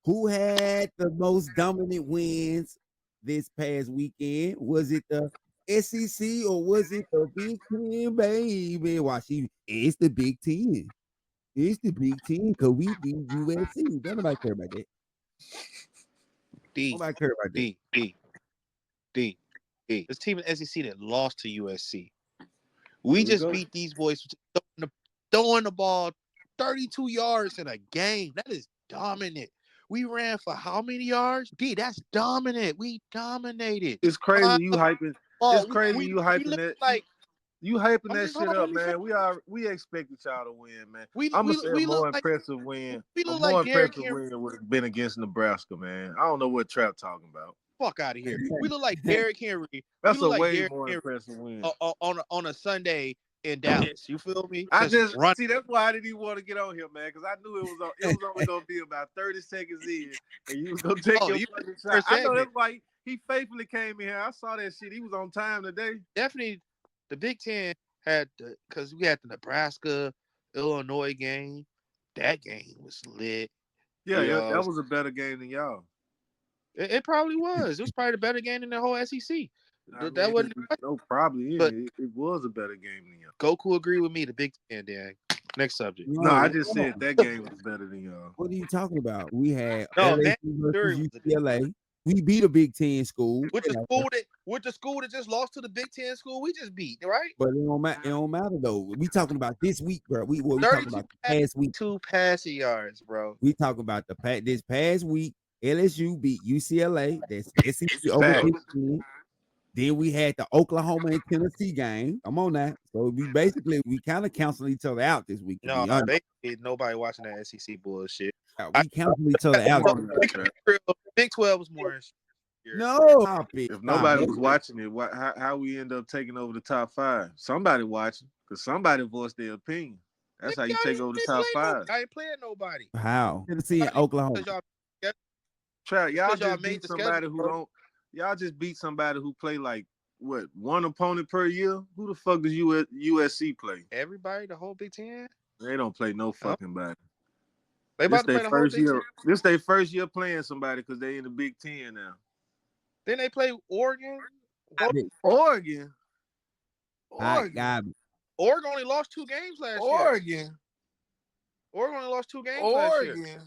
who had the most dominant wins this past weekend? Was it the SEC or was it the Big Ten, baby? It's the Big Ten. It's the Big Ten because we beat USC. Don't nobody care about that. Nobody care about that. This team in SEC that lost to USC. We just beat these boys throwing the ball 32 yards in a game. That is dominant. We ran for how many yards? That's dominant. We dominated. It's crazy you hyping. It's crazy you hyping that. Like, you hyping that shit up, man. We expected y'all to win, man. I'm gonna say a more impressive win. A more impressive win would have been against Nebraska, man. I don't know what Trap talking about. Fuck out of here. We look like Derrick Henry. That's a way more impressive win. On a Sunday in Dallas. You feel me? See, that's why I didn't even want to get on here, man, because I knew it was only gonna be about 30 seconds in, and you was gonna take your fucking shot. I know that's why he faithfully came in here. I saw that shit. He was on time today. Definitely, the Big Ten had because we had the Nebraska Illinois game. That game was lit. Yeah, that was a better game than y'all. It probably was. It was probably the better game than the whole SEC. That wasn't no problem. But it was a better game than y'all. Goku agreed with me. The Big Ten, Dan. Next subject. No, I just said that game was better than y'all. What are you talking about? We had LSU versus UCLA. We beat a Big Ten school. With the school that just lost to the Big Ten school, we just beat, right? But it don't matter though. We talking about this week, bro. We talking about the past week. 2 passing yards, bro. We talking about this past week. LSU beat UCLA. That's SEC over 15. Then we had the Oklahoma and Tennessee game. Come on now. So we kind of cancel each other out this week. No, basically nobody watching that SEC bullshit. We cancel each other out. Big 12 was more. No, if nobody was watching it, how we end up taking over the top 5? Somebody watching, because somebody voiced their opinion. That's how you take over the top 5. I ain't playing nobody. How? Tennessee and Oklahoma. Trap, y'all just beat somebody who don't. Y'all just beat somebody who play like what, one opponent per year? Who the fuck does USC play? Everybody, the whole Big Ten. They don't play no fucking body. They about to play the whole Big Ten. This their first year playing somebody because they in the Big Ten now. Then they play Oregon. Oregon. Oregon only lost 2 games last year. Oregon only lost 2 games last year.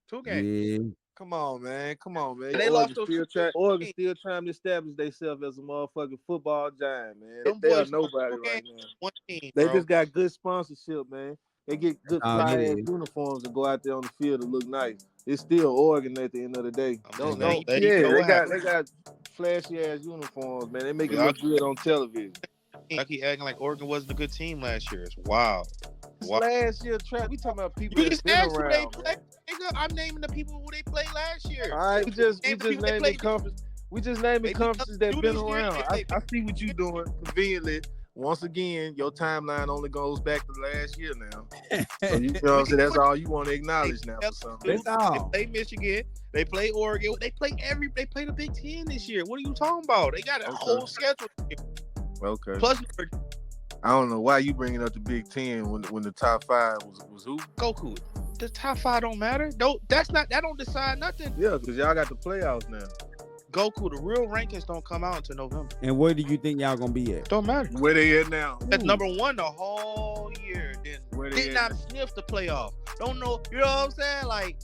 2 games. Yeah. Come on, man. And they lost those. Oregon still trying to establish themselves as a motherfucking football giant, man. They are nobody right now. One team, they just got good sponsorship, man. They get good fly-ass uniforms and go out there on the field to look nice. It's still Oregon at the end of the day. They got flashy ass uniforms, man. They make it look good on television. I keep acting like Oregon wasn't a good team last year. It's wild. Last year, Trap, we talking about people that's been around. I'm naming the people who they played last year. All right, we just naming conferences. We just naming conferences that been around. I see what you doing conveniently. Once again, your timeline only goes back to last year now. So you know what I'm saying? That's all you want to acknowledge now. That's all. They play Michigan. They play Oregon. They play the Big Ten this year. What are you talking about? They got a whole schedule. Okay. Plus, I don't know why you bringing up the Big Ten when the top 5 was who? Goku. The top 5 don't matter. That don't decide nothing. Yeah, because y'all got the playoffs now. Goku, the real rankings don't come out until November. And where do you think y'all gonna be at? Don't matter. Where they at now? That's number 1 the whole year. Then did not sniff the playoff. Don't know. You know what I'm saying? Like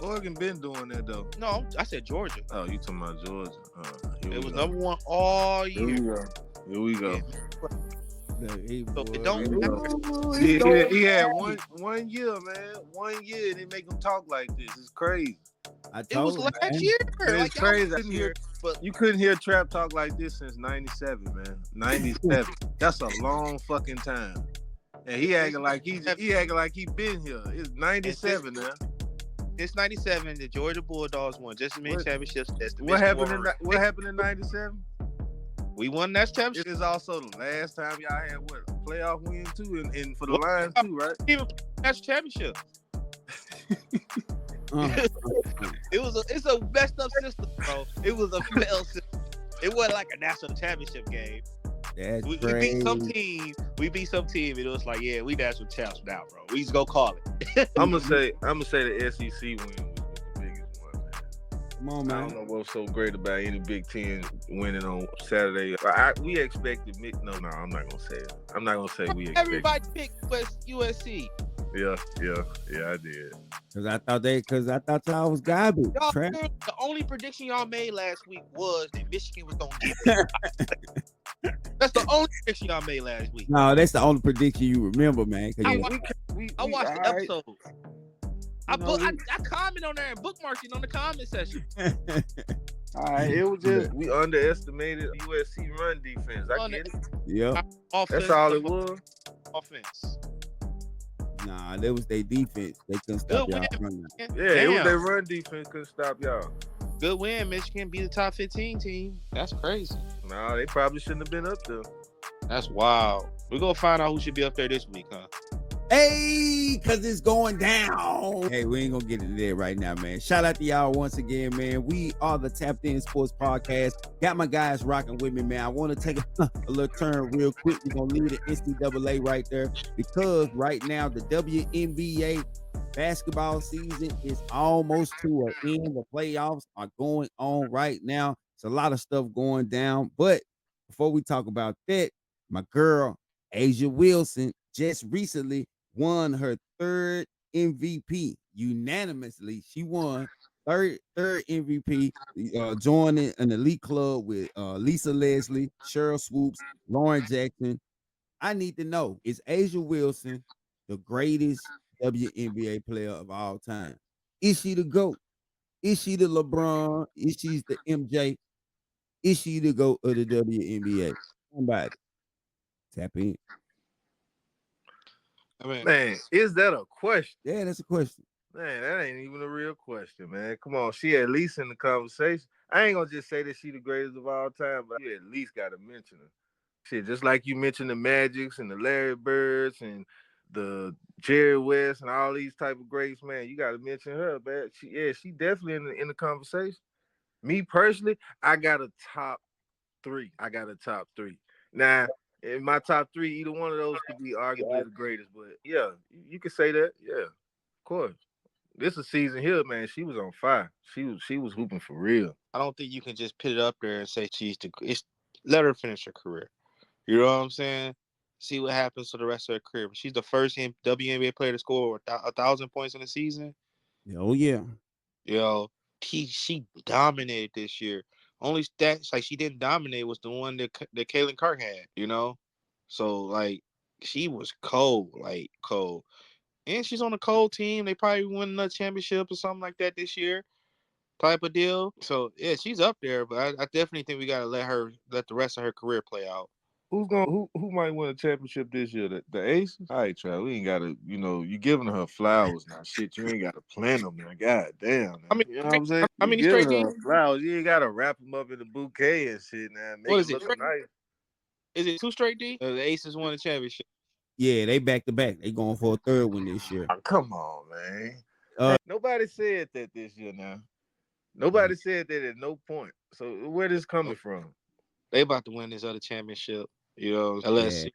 Oregon been doing that though. No, I said Georgia. Oh, you talking about Georgia? It was number 1 all year. Here we go. So it don't matter. He had one year, man. 1 year, they make him talk like this. It's crazy. It was last year. It's crazy. But you couldn't hear trap talk like this since '97, man. '97. That's a long fucking time. And he acting like he been here. It's '97 now. It's '97. The Georgia Bulldogs won just as many championships as the What happened in '97? We won that championship. It is also the last time y'all had a playoff win too, and for the Lions too, right? Even national championship. It's a messed up system, bro. It was a failed system. It wasn't like a national championship game. We beat some team. And it was like, yeah, we national champs now, bro. We just go call it. I'm gonna say the SEC win was the biggest one, man. Come on, man. I don't know what's so great about any Big Ten winning on Saturday. We expected. No, I'm not gonna say it. I'm not gonna say we expected. Everybody picked USC. Yeah, I did. Cause I thought y'all was garbage. The only prediction y'all made last week was that Michigan was gonna get it. That's the only prediction y'all made last week. No, that's the only prediction you remember, man. I watched the episode. I comment on there and bookmarked it on the comment section. All right, it was just we underestimated USC run defense. I get it. Yeah, that's all it was. Offense. Nah, that was their defense. They couldn't stop y'all running. Yeah, it was their run defense couldn't stop y'all. Good win. Michigan beat the top 15 team. That's crazy. Nah, they probably shouldn't have been up there. That's wild. We're going to find out who should be up there this week, huh? Hey, because it's going down. Hey, we ain't going to get into that right now, man. Shout out to y'all once again, man. We are the Tapped In Sports Podcast. Got my guys rocking with me, man. I want to take a little turn real quick. We're going to leave the NCAA right there because right now the WNBA basketball season is almost to an end. The playoffs are going on right now. It's a lot of stuff going down. But before we talk about that, my girl, Asia Wilson, just recently won her third MVP unanimously. She won third MVP, joining an elite club with Lisa Leslie, Cheryl Swoops, Lauren Jackson. I need to know, is Asia Wilson the greatest WNBA player of all time? Is she the GOAT? Is she the LeBron? Is she the MJ? Is she the GOAT of the WNBA? Somebody tap in. Man, is that a question? Yeah, that's a question. Man, that ain't even a real question, man. Come on, she at least in the conversation. I ain't gonna just say that she the greatest of all time, but you at least gotta mention her. Shit, just like you mentioned the Magics and the Larry Birds and the Jerry West and all these type of greats, man, you gotta mention her, man. She definitely in the conversation. Me personally, I got a top three. Now, in my top three, either one of those could be arguably the greatest, but yeah, you could say that. Yeah, of course. This is season here, man. She was on fire. She was hooping for real. I don't think you can just put it up there and say let her finish her career. You know what I'm saying? See what happens for the rest of her career. But she's the first WNBA player to score 1,000 points in a season. Oh yeah. She dominated this year. Only stats like she didn't dominate was the one that Kaylin Clark had, you know? So, like, she was cold. And she's on a cold team. They probably win a championship or something like that this year type of deal. So, yeah, she's up there. But I definitely think we got to let the rest of her career play out. Who might win a championship this year? The Aces? All right, Trav, we ain't got to, you giving her flowers now. Shit, you ain't got to plant them now. God damn. Now. You know what I'm saying? How many straight games? Flowers. You ain't got to wrap them up in a bouquet and shit now. Make what is it look nice. Is it 2 straight D? The Aces won the championship. Yeah, they back to back. They going for a third one this year. Oh, come on, man. Nobody said that this year now. Nobody said that at no point. So where this coming from? They about to win this other championship. Unless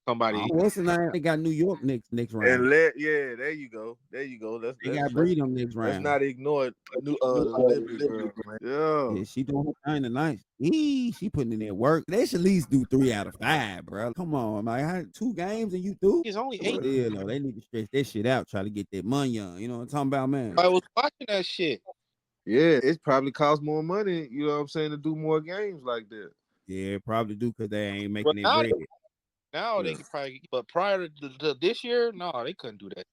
somebody. What's the name? They got New York next round. And there you go. There you go. They got Bree them next round. Let's not ignore the Liberty girl, man. Yeah, she doing her thing tonight. She putting in that work. They should at least do 3 out of 5, bro. Come on, man. 2 games and you through? It's only 8. Yeah, no, they need to stretch that shit out. Try to get that money on. You know what I'm talking about, man? I was watching that shit. Yeah, it probably costs more money, you know what I'm saying, to do more games like that. Yeah, probably do because they ain't making it bread. Now they could probably, but prior to this year, no, they couldn't do that.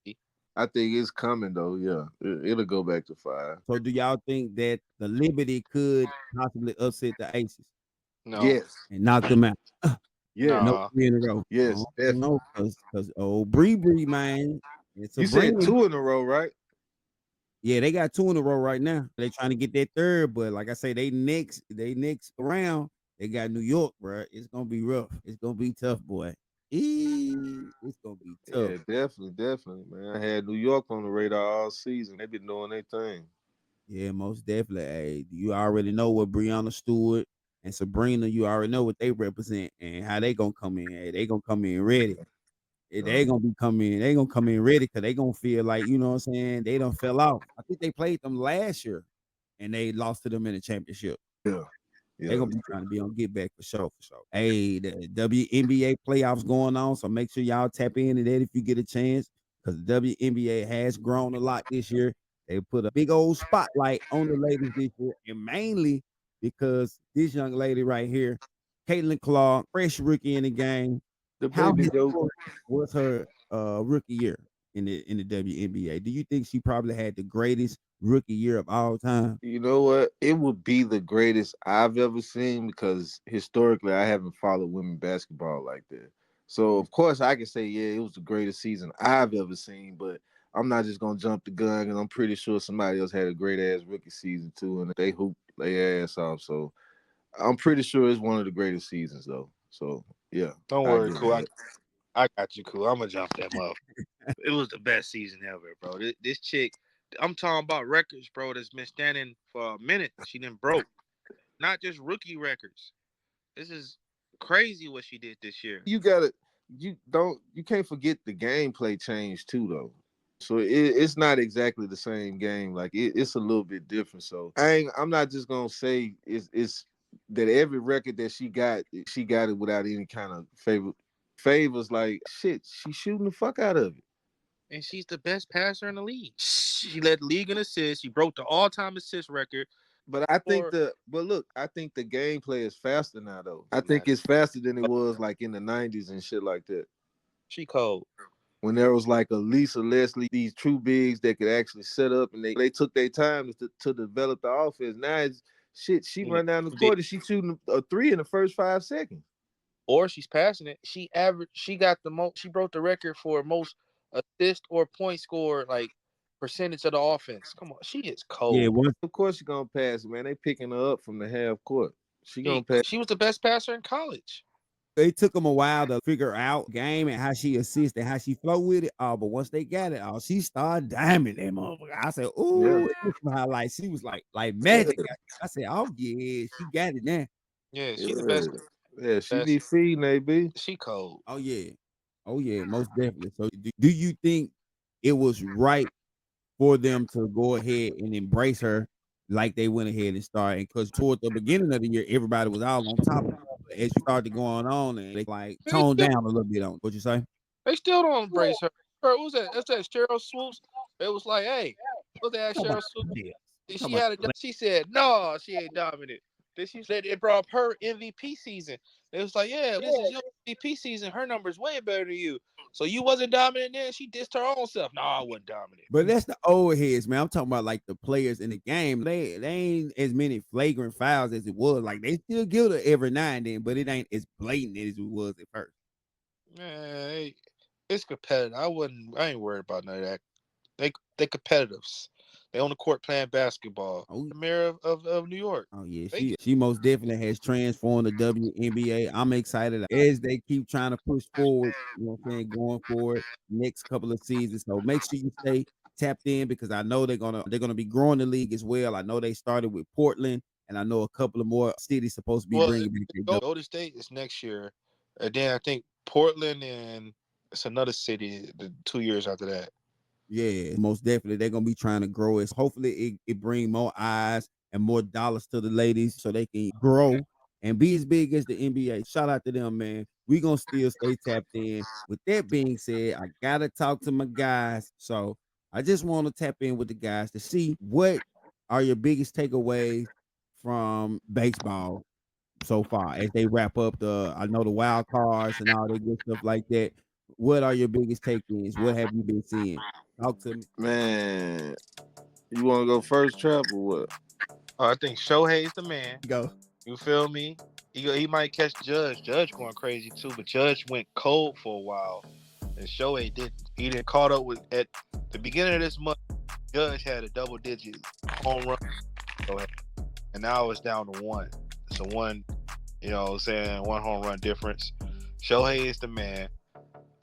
I think it's coming though. Yeah, it'll go back to 5. So, do y'all think that the Liberty could possibly upset the Aces? No. Yes, and knock them out. Yeah, no 3 in a row. Yes, no, because old Bree, man. You said 2 in a row, right? Yeah, they got 2 in a row right now. They trying to get that 3rd, but like I say, they next round, they got New York, bro. It's gonna be rough. It's gonna be tough, boy. It's gonna be tough. Yeah, definitely, man. I had New York on the radar all season. They been doing their thing. Yeah, most definitely. Hey, you already know what Breonna Stewart and Sabrina, you already know what they represent and how they gonna come in. Hey, they gonna come in ready. They gonna be coming. They gonna come in ready because they gonna feel like, you know what I'm saying, they done fell off. I think they played them last year and they lost to them in the championship. Yeah. They're gonna be trying to be on get back for sure. Hey, the WNBA playoffs going on, so make sure y'all tap into that if you get a chance, because the WNBA has grown a lot this year. They put a big old spotlight on the ladies this year, and mainly because this young lady right here, Caitlin Clark, fresh rookie in the game. How was her rookie year in the WNBA? Do you think she probably had the greatest rookie year of all time? You know what? It would be the greatest I've ever seen because historically I haven't followed women basketball like that. So of course I can say, yeah, it was the greatest season I've ever seen, but I'm not just gonna jump the gun because I'm pretty sure somebody else had a great ass rookie season too, and they hooped their ass off. So I'm pretty sure it's one of the greatest seasons though. So yeah. Don't worry, cool. I got you, cool. I'm gonna jump that motherfucker. It was the best season ever, bro. This chick, I'm talking about records, bro, that's been standing for a minute. She didn't broke. Not just rookie records. This is crazy what she did this year. You can't forget the gameplay change too though. So it's not exactly the same game. Like it's a little bit different. So I'm not just gonna say it's that every record that she got it without any kind of favors. Like shit, she's shooting the fuck out of it. And she's the best passer in the league. She led the league in assists. She broke the all-time assist record. But I think the gameplay is faster now though. I think it's faster than it was like in the 90s and shit like that. She cold. When there was like a Lisa Leslie, these true bigs that could actually set up and they took their time to develop the offense. Now it's shit, she run down the court and she's shooting a 3 in the first 5 seconds. Or she's passing it. She broke the record for most assist or point score, like percentage of the offense. Come on, she is cold. Yeah, of course she's gonna pass it, man. They picking her up from the half court. She gonna pass. She was the best passer in college. It took them a while to figure out game and how she assists and how she flow with it. But once they got it, she started diming that motherfucker. I said, "Ooh, highlight." She was like magic. I said, "Oh yeah, she got it now." Yeah, she's the best. Yeah, she be feeding, AB. She cold. Oh yeah, most definitely. So, do you think it was right for them to go ahead and embrace her like they went ahead and started? Because toward the beginning of the year, everybody was all on top of her. As you started going on, and they like toned down a little bit on what you say. They still don't embrace her. What was that? That's that Cheryl Swoops. It was like, hey, what's that Cheryl Swoops? She had it. She said, no, she ain't dominant. Then she said it brought up her MVP season. It was like, yeah, this is your MVP season. Her number's way better than you. So you wasn't dominant then? She dissed her own self. No, I wasn't dominant. But that's the old heads, man. I'm talking about like the players in the game. They ain't as many flagrant fouls as it was. Like they still guilty every now and then, but it ain't as blatant as it was at first. Man, it's competitive. I ain't worried about none of that. They competitives. They on the court playing basketball. The mayor of New York. Oh yeah, she most definitely has transformed the WNBA. I'm excited as they keep trying to push forward. You know what I'm saying, going forward next couple of seasons. So make sure you stay tapped in because I know they're gonna be growing the league as well. I know they started with Portland, and I know a couple of more cities supposed to be bringing back. Golden State is next year, and then I think Portland, and it's another city 2 years after that. Yeah, most definitely. They're gonna be trying to grow it. Hopefully, it bring more eyes and more dollars to the ladies so they can grow and be as big as the NBA. Shout out to them, man. We gonna still stay tapped in. With that being said, I gotta talk to my guys. So I just want to tap in with the guys to see what are your biggest takeaways from baseball so far as they wrap up I know the wild cards and all that good stuff like that. What are your biggest take-ins? What have you been seeing? Talk to me. Man, you want to go first, Trap, or what? I think Shohei's the man. Go. You feel me? He might catch Judge. Judge going crazy too, but Judge went cold for a while, and Shohei didn't. He didn't caught up with at the beginning of this month. Judge had a double-digit home run, and now it's down to one. It's a one, you know what I'm saying, one home run difference. Shohei is the man.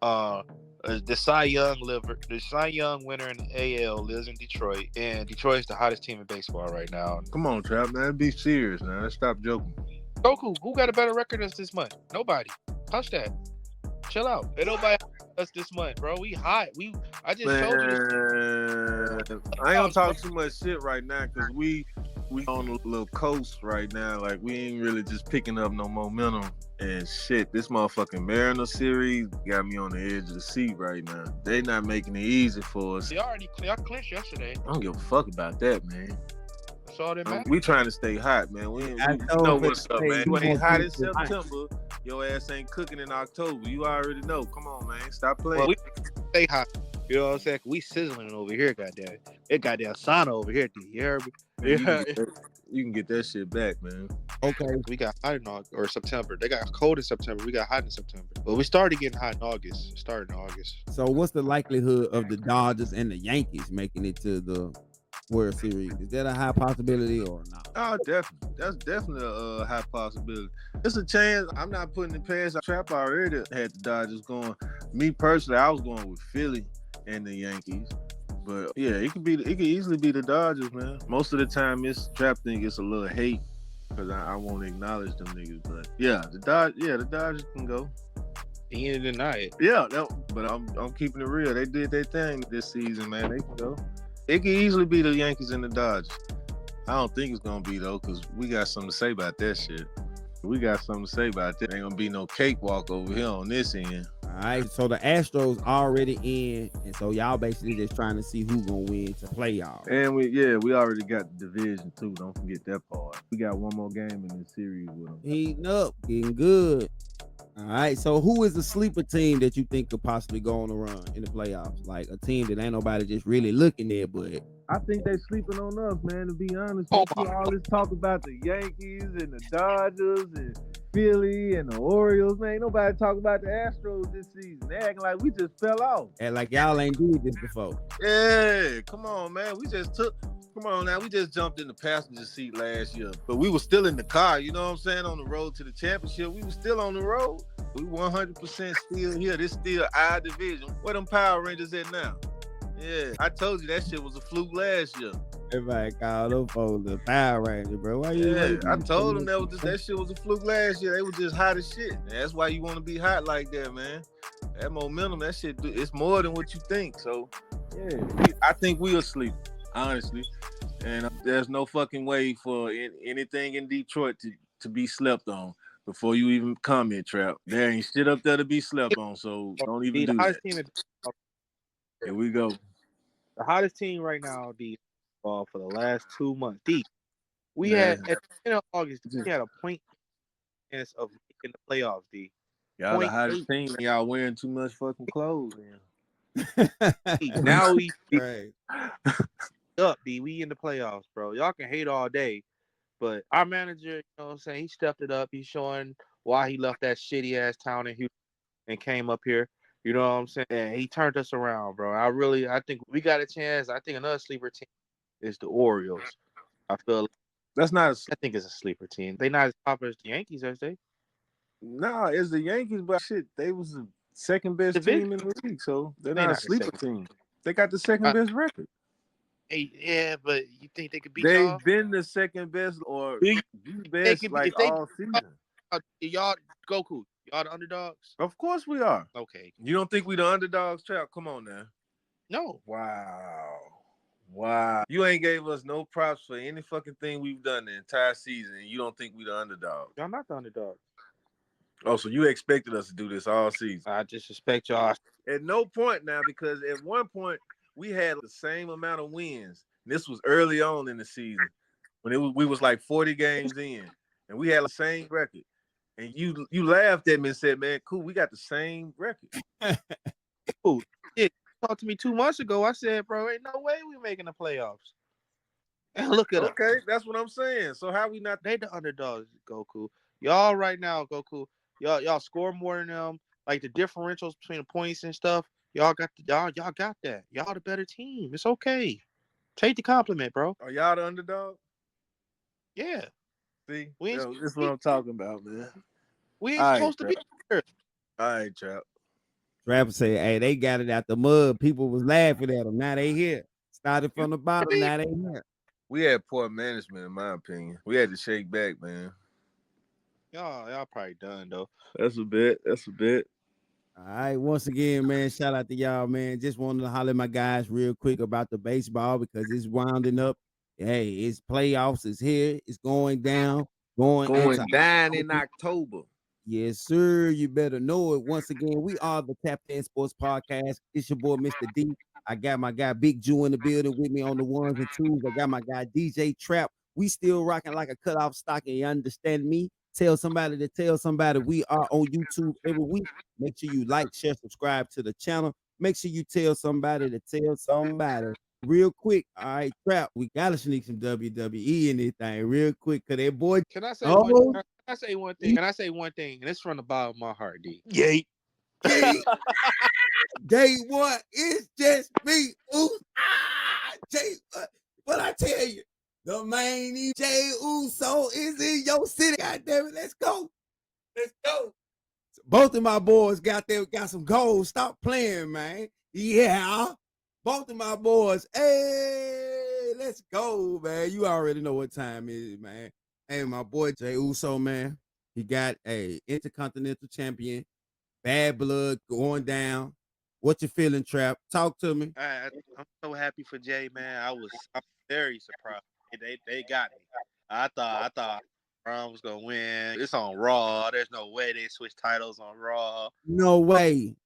The Cy Young winner in the AL lives in Detroit, and Detroit's the hottest team in baseball right now. Come on, Trap, man. Be serious, man. Let's stop joking. Goku, who got a better record us this month? Nobody. Hush that. Chill out. Ain't nobody us this month, bro. We hot. I just told you this. I ain't gonna talk too much shit right now because we on a little coast right now. Like, we ain't really just picking up no momentum. And shit, this motherfucking Mariner series got me on the edge of the seat right now. They not making it easy for us. Y'all clinched yesterday. I don't give a fuck about that, man. That's all that matters. We trying to stay hot, man. We know what's up, man. You ain't hot in September. Your ass ain't cooking in October. You already know. Come on, man. Stop playing. Well, we stay hot. You know what I'm saying? We sizzling over here, goddamn. It goddamn sauna over here, D. You heard me? Yeah. You can get that shit back, man. Okay. We got hot in August or September. They got cold in September. We got hot in September. But we started getting hot in August. So what's the likelihood of the Dodgers and the Yankees making it to the World Series? Is that a high possibility or not? Oh, definitely. That's definitely a high possibility. It's a chance. I'm not putting it past. Trap already had the Dodgers going. Me personally, I was going with Philly and the Yankees. But yeah, it could easily be the Dodgers, man. Most of the time, this Trap thing gets a little hate because I won't acknowledge them niggas. But yeah, the Dodgers can go. He didn't deny it. Yeah, but I'm keeping it real. They did their thing this season, man. They can go. It could easily be the Yankees and the Dodgers. I don't think it's gonna be though, because we got something to say about that shit. Ain't gonna be no cakewalk over here on this end. All right, so the Astros already in, and so y'all basically just trying to see who gonna win to play y'all. And we already got the division too. Don't forget that part. We got one more game in this series with them. Heating up, getting good. All right, so who is the sleeper team that you think could possibly go on a run in the playoffs? Like a team that ain't nobody just really looking at, but I think they sleeping on us, man, to be honest. You see all this talk about the Yankees and the Dodgers and Philly and the Orioles, man. Ain't nobody talking about the Astros this season. They acting like we just fell off. And like y'all ain't did this before. Yeah, come on, man. We just jumped in the passenger seat last year. But we were still in the car, you know what I'm saying, on the road to the championship. We were still on the road. We 100% still here. This still our division. Where them Power Rangers at now? Yeah, I told you that shit was a fluke last year. Everybody called them for the Power Ranger, bro. Why you? Yeah, I told them that shit was a fluke last year. They were just hot as shit. And that's why you want to be hot like that, man. That momentum, that shit, it's more than what you think. So, yeah, I think we'll sleep, honestly. And there's no fucking way for anything in Detroit to be slept on before you even comment, Trap. There ain't shit up there to be slept on, so don't even do that. Here we go. The hottest team right now, D, for the last 2 months. D, we had at the end of August, we had a point chance of making the playoffs. D, y'all the hottest team. Y'all wearing too much fucking clothes, man. Now we right. Up, D. We in the playoffs, bro. Y'all can hate all day, but our manager, you know what I'm saying, he stepped it up. He's showing why he left that shitty ass town in Houston and came up here. You know what I'm saying? And he turned us around, bro. I think we got a chance. I think another sleeper team is the Orioles. I feel like that's not. I think it's a sleeper team. They not as popular as the Yankees, are they? No, it's the Yankees, but shit, they was the second best team in the league, so they're not a sleeper team. They got the second best record. Hey, yeah, but you think they could beat They've y'all? been the second best or the best like all season. Y'all, Goku, Y'all the underdogs? Of course we are. Okay. You don't think we the underdogs, Trap? Come on now. No. Wow. You ain't gave us no props for any fucking thing we've done the entire season, and you don't think we the underdogs. Y'all not the underdogs. Oh, so you expected us to do this all season? I just expect y'all. At no point now, because at one point we had the same amount of wins. This was early on in the season when we was like 40 games in, and we had the same record. And you laughed at me and said, "Man, cool, we got the same record." Cool. Yeah, talked to me 2 months ago. I said, bro, ain't no way we making the playoffs. And look at us. Okay, that's what I'm saying. So how we not? They the underdogs, Goku. Y'all right now, Goku. Y'all score more than them. Like the differentials between the points and stuff. Y'all got that. Y'all the better team. It's okay. Take the compliment, bro. Are y'all the underdog? Yeah. See, We ain't, this is what I'm talking about, man. we ain't supposed to be here. All right, Trap. Trapper say, hey, they got it out the mud. People was laughing at them. Now they here. Started from the bottom. Now they here. We had poor management, in my opinion. We had to shake back, man. Y'all probably done though. That's a bit. All right. Once again, man, shout out to y'all, man. Just wanted to holler at my guys real quick about the baseball because it's rounding up. Hey, it's playoffs. It's here. It's going down. Going down in October. Yes, sir. You better know it. Once again, we are the Tap In Sports Podcast. It's your boy, Mr. D. I got my guy Big Jew in the building with me on the ones and twos. I got my guy DJ Trap. We still rocking like a cutoff stock, and you understand me. Tell somebody to tell somebody. We are on YouTube every week. Make sure you like, share, subscribe to the channel. Make sure you tell somebody to tell somebody. Real quick, all right, Trap. We gotta sneak some WWE in this thing real quick, cause that boy. Can I say one? Can I say one thing? Can I say one thing? And it's from the bottom of my heart, D. Yay. Day one, it's just me. Jay, what I tell you, the main Jay Uso is in your city. God damn it, let's go. Both of my boys got some goals. Stop playing, man. Yeah. Both of my boys. Hey, let's go, man. You already know what time it is, man. Hey, my boy Jay Uso, man. He got a Intercontinental Champion. Bad blood going down. What you feeling, Trap? Talk to me. I'm so happy for Jay, man. I'm very surprised. They got me. I thought Braun was gonna win. It's on Raw. There's no way they switched titles on Raw. No way.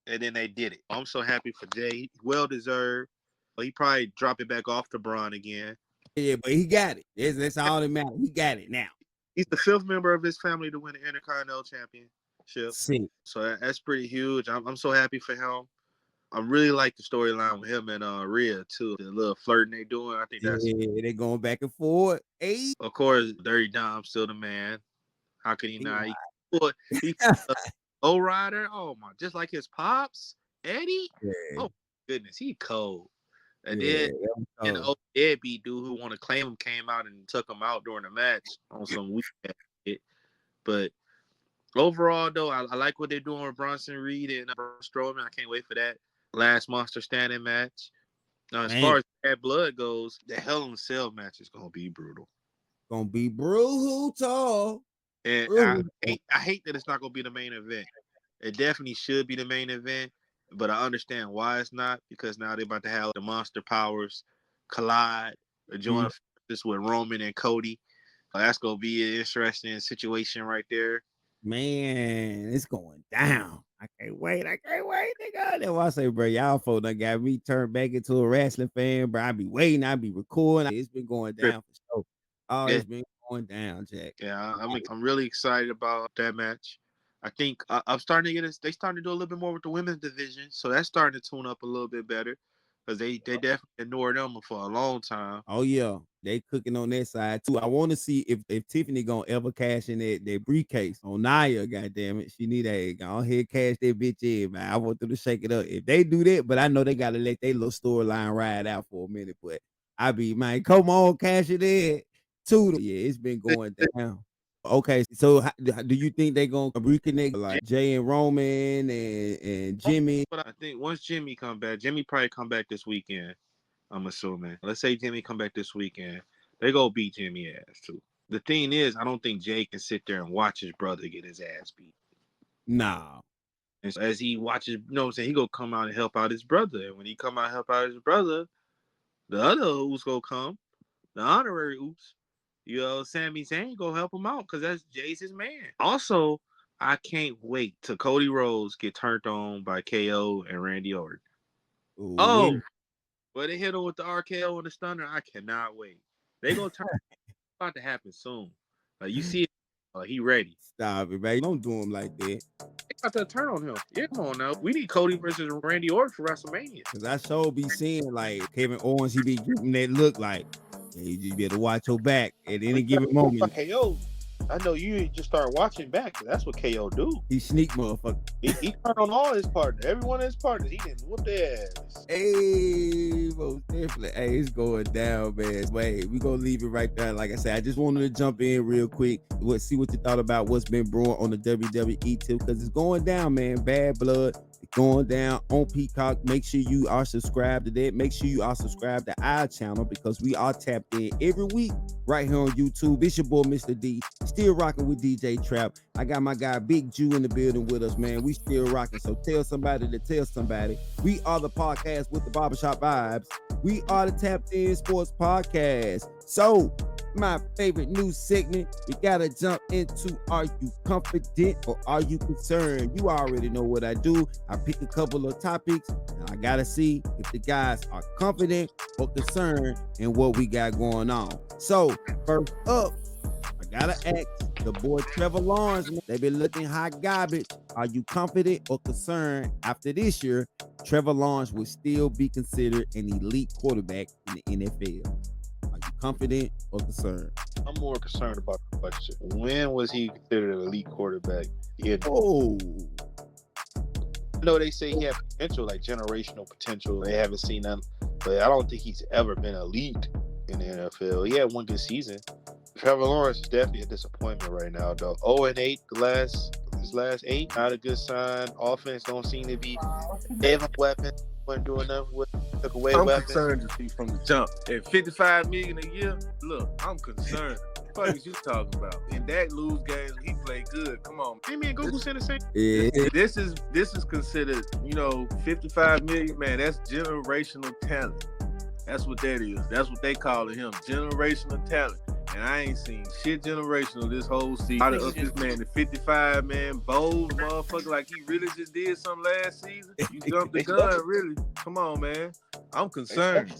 And then they did it. I'm so happy for Jay. Well deserved. But he probably drop it back off to Braun again. Yeah, but he got it. That's all that matters. He got it now. He's the 5th member of his family to win the Intercontinental Championship. See. So that's pretty huge. I'm so happy for him. I really like the storyline with him and Rhea too. The little flirting they doing. I think that's they going back and forth. Hey. Of course, Dirty Dom still the man. How can he not? He low rider. Oh my, just like his pops, Eddie. Yeah. Oh goodness, he cold. And then and the old deadbeat dude who want to claim him came out and took him out during the match on some weak shit. But overall, though, I like what they're doing with Bronson Reed and Braun Strowman. I can't wait for that last Monster Standing match. Now, as far as Bad Blood goes, the Hell in a Cell match is gonna be brutal. Gonna be brutal. And I hate that it's not gonna be the main event. It definitely should be the main event, but I understand why it's not, because now they're about to have the monster powers collide, join forces with Roman and Cody. That's gonna be an interesting situation right there. Man, it's going down. I can't wait, nigga. That's why I say, bro, y'all folks done got me turned back into a wrestling fan, bro. I be waiting, I be recording. It's been going down for sure. Oh, it's been going down, Jack. Yeah, I'm really excited about that match. I think I'm starting to they starting to do a little bit more with the women's division, so that's starting to tune up a little bit better, because they definitely ignored them for a long time. Oh yeah, they cooking on that side too. I want to see if Tiffany gonna ever cash in that briefcase on Nia. Goddamn it, she need a go ahead cash that bitch in, man. I want them to shake it up if they do that, but I know they gotta let their little storyline ride out for a minute. But I be, man, come on, cash it in. Too. Yeah, it's been going down. Okay, so do you think they gonna reconnect like Jay and Roman and Jimmy? But I think once Jimmy come back, Jimmy probably come back this weekend. I'm assuming. Let's say Jimmy come back this weekend. They go beat Jimmy ass too. The thing is, I don't think Jay can sit there and watch his brother get his ass beat. Nah. And so as he watches, you know what I'm saying, he gonna come out and help out his brother. And when he come out and help out his brother, the other oops gonna come, the honorary oops. You know, Sami Zayn gonna help him out because that's Jay's his man. Also, I can't wait till Cody Rhodes get turned on by KO and Randy Orton. Ooh, Oh, but they hit him with the RKO and the stunner. I cannot wait. They gonna turn. About to happen soon. Like you see, he ready. Stop it, man. Don't do him like that. They got to turn on him. Yeah, come on now. We need Cody versus Randy Orton for WrestleMania. Cause I sure be seeing like Kevin Owens, he be giving that look like, yeah, you just better watch your back at any given moment. KO, I know you just start watching back. That's what KO do. He sneak motherfucker. He turned on all his partners. Every one of his partners, he didn't whoop their ass. Hey, most definitely. Hey, it's going down, man. Wait, we gonna leave it right there. Like I said, I just wanted to jump in real quick. See what you thought about what's been brewing on the WWE tip, because it's going down, man. Bad Blood. Going down on Peacock. Make sure you are subscribed to that. Make sure you are subscribed to our channel, because we are tapped in every week right here on YouTube. It's your boy Mr. D, still rocking with DJ Trap. I got my guy Big Jew in the building with us, man. We still rocking, so tell somebody to tell somebody. We are the podcast with the barbershop vibes. We are the Tapped In Sports Podcast. So my favorite new segment, we gotta jump into, are you confident or are you concerned? You already know what I do. I pick a couple of topics and I gotta see if the guys are confident or concerned in what we got going on. So first up, I gotta ask the boy Trevor Lawrence. They been looking hot garbage. Are you confident or concerned after this year Trevor Lawrence will still be considered an elite quarterback in the NFL? Are you confident or concerned? I'm more concerned about the question. When was he considered an elite quarterback? Yeah. Oh, I know they say he had potential, like generational potential. They haven't seen none, but I don't think he's ever been elite in the NFL. He had one good season. Trevor Lawrence is definitely a disappointment right now, though. 0-8 his last 8, not a good sign. Offense don't seem to be. They have a weapon. Wasn't doing nothing with. Took away I'm weapons. concerned to see from the jump. At $55 million a year, look, I'm concerned. What the fuck is you talking about? And Dak lose games when he played good. Come on, Hey man, Goku said the same. yeah. This is considered, $55 million, man. That's generational talent. That's what that is. That's what they calling him, generational talent. And I ain't seen shit generational this whole season. I up this man to 55, man, bold motherfucker, like he really just did something last season. You jumped the gun, really. Come on, man. I'm concerned.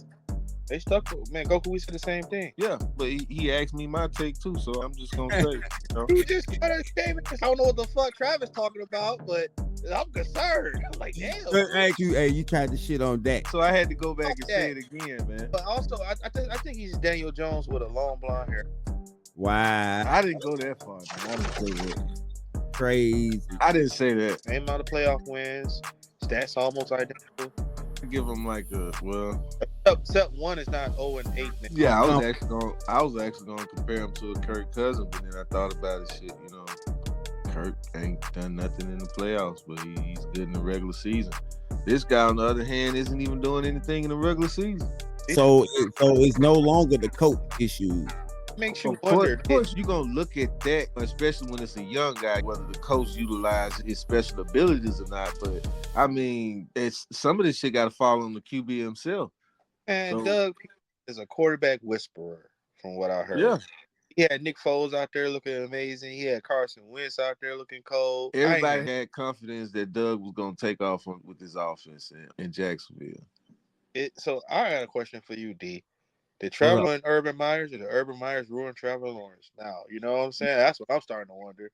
They stuck with, man. Goku, we said the same thing. Yeah, but he asked me my take too, so I'm just gonna say, He just got a statement. I don't know what the fuck Travis talking about, but I'm concerned. I'm like, damn. You tried to shit on Dak. So I had to go back and say it again, man. But also, I think he's Daniel Jones with a long blonde hair. Wow, I didn't go that far, man. I didn't say that. crazy. I didn't say that. Same amount of playoff wins. Stats almost identical. I give him like Except one is not 0-8. Man. Yeah, I was actually gonna compare him to a Kirk Cousins, but then I thought about it. Shit, Kirk ain't done nothing in the playoffs, but he's good in the regular season. This guy, on the other hand, isn't even doing anything in the regular season. So it's no longer the coach issue. Makes you wonder. Of course, you're gonna look at that, especially when it's a young guy, whether the coach utilizes his special abilities or not. But I mean, it's some of this shit got to fall on the QB himself. And Doug is a quarterback whisperer, from what I heard. Yeah. He had Nick Foles out there looking amazing. He had Carson Wentz out there looking cold. Everybody had confidence that Doug was going to take off with his offense in Jacksonville. So I got a question for you, D. Did Trevor and Urban Myers, or did Urban Myers ruin Trevor Lawrence? Now, you know what I'm saying? That's what I'm starting to wonder.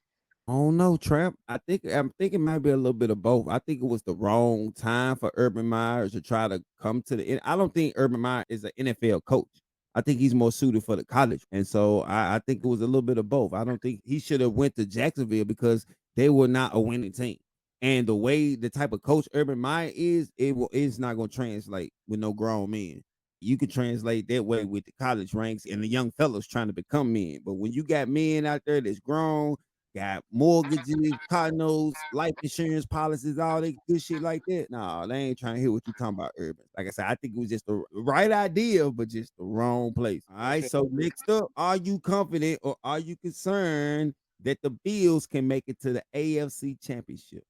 I don't know, Trap. I'm thinking it might be a little bit of both. I think it was the wrong time for Urban Myers to try to come to the end. I don't think Urban Myers is an NFL coach. I think he's more suited for the college. And so I think it was a little bit of both. I don't think he should have went to Jacksonville because they were not a winning team. And the type of coach Urban Meyer is, it's not going to translate with no grown men. You can translate that way with the college ranks and the young fellows trying to become men. But when you got men out there that's grown, got mortgages, car notes, life insurance policies, all that good shit like that. No, they ain't trying to hear what you talking about, Urban. Like I said, I think it was just the right idea, but just the wrong place. All right, so next up, are you confident or are you concerned that the Bills can make it to the AFC Championship?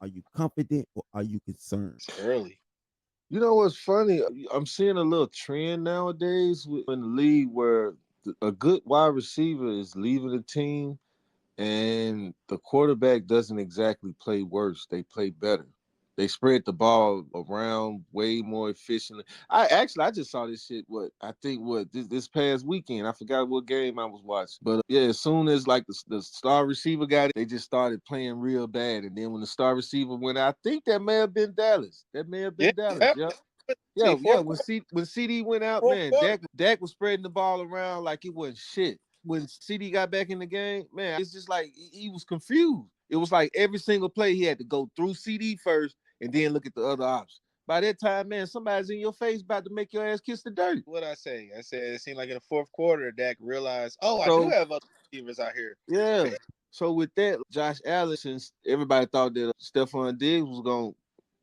Are you confident or are you concerned? It's early. You know what's funny? I'm seeing a little trend nowadays in the league where a good wide receiver is leaving the team, and the quarterback doesn't exactly play worse. They play better. They spread the ball around way more efficiently. I just saw this shit. This past weekend? I forgot what game I was watching. But yeah, as soon as like the star receiver got it, they just started playing real bad. And then when the star receiver went out, I think that may have been Dallas. That may have Yeah, been Dallas. Yeah. Yeah. When CD went out, fourth man, quarter. Dak was spreading the ball around like it wasn't shit. When CD got back in the game, man, it's just like he was confused. It was like every single play he had to go through CD first and then look at the other options. By that time, man, somebody's in your face about to make your ass kiss the dirt. What I say? I said it seemed like in the fourth quarter, Dak realized, oh, I do So have other receivers out here. yeah. So with that, Josh Allen, since everybody thought that Stephon Diggs was going,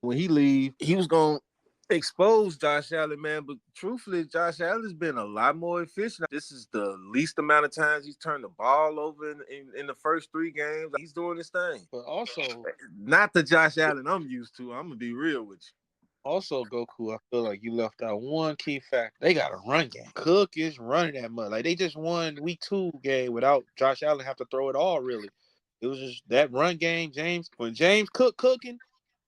when he leave, he was going to expose Josh Allen, man. But truthfully, Josh Allen's been a lot more efficient. This is the least amount of times he's turned the ball over in the first 3 games. He's doing his thing. But also, not the Josh Allen I'm used to. I'm gonna be real with you. Also, Goku, I feel like you left out one key factor. They got a run game. Cook is running that much. Like they just won week 2 game without Josh Allen have to throw it all. Really, it was just that run game. When James Cook cooking,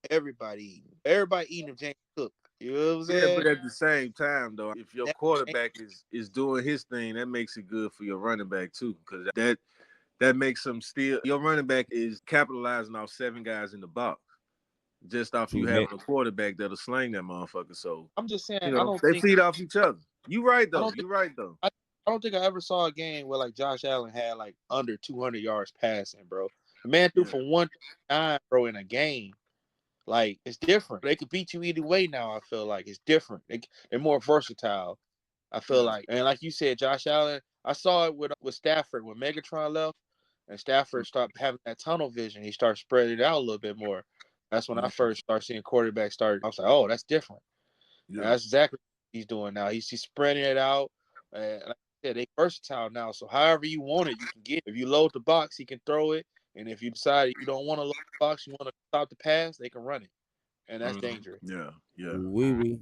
everybody eating. Everybody eating if James Cook. You know what I'm Yeah, saying? but at the same time, though, if your That, quarterback is doing his thing, that makes it good for your running back too, because that makes them still. Your running back is capitalizing off 7 guys in the box, just off you having a quarterback that'll slang that motherfucker. So I'm just saying, they feed off each other. You right I though. don't think You right though. I don't think I ever saw a game where like Josh Allen had like under 200 yards passing, bro. The man threw for 139, bro, in a game. Like it's different. They could beat you either way now. I feel like it's different. They're more versatile. I feel like, and like you said, Josh Allen. I saw it with Stafford when Megatron left, and Stafford started having that tunnel vision. He started spreading it out a little bit more. That's when I first started seeing quarterbacks start. I was like, oh, that's different. Yeah. And that's exactly what he's doing now. He's spreading it out. And like I said, they versatile now. So however you want it, you can get it. If you load the box, he can throw it. And if you decide you don't want to load the box, you want to stop the pass, they can run it. And that's dangerous. Yeah, yeah. Oui.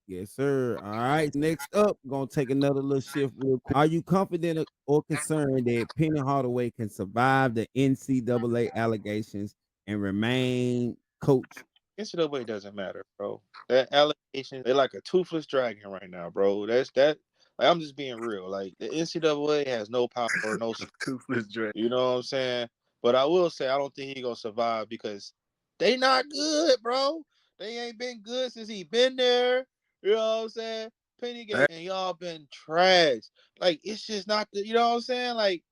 Yes, sir. All right. Next up, gonna take another little shift real quick. Are you confident or concerned that Penny Hardaway can survive the NCAA allegations and remain coach? NCAA doesn't matter, bro. That allegation, they're like a toothless dragon right now, bro. That's that. Like, I'm just being real. Like the NCAA has no power, no. Toothless dragon. You know what I'm saying? But I will say I don't think he gonna survive because they not good, bro. They ain't been good since he been there. You know what I'm saying? Penny game and y'all been trash. Like it's just not the. You know what I'm saying? Like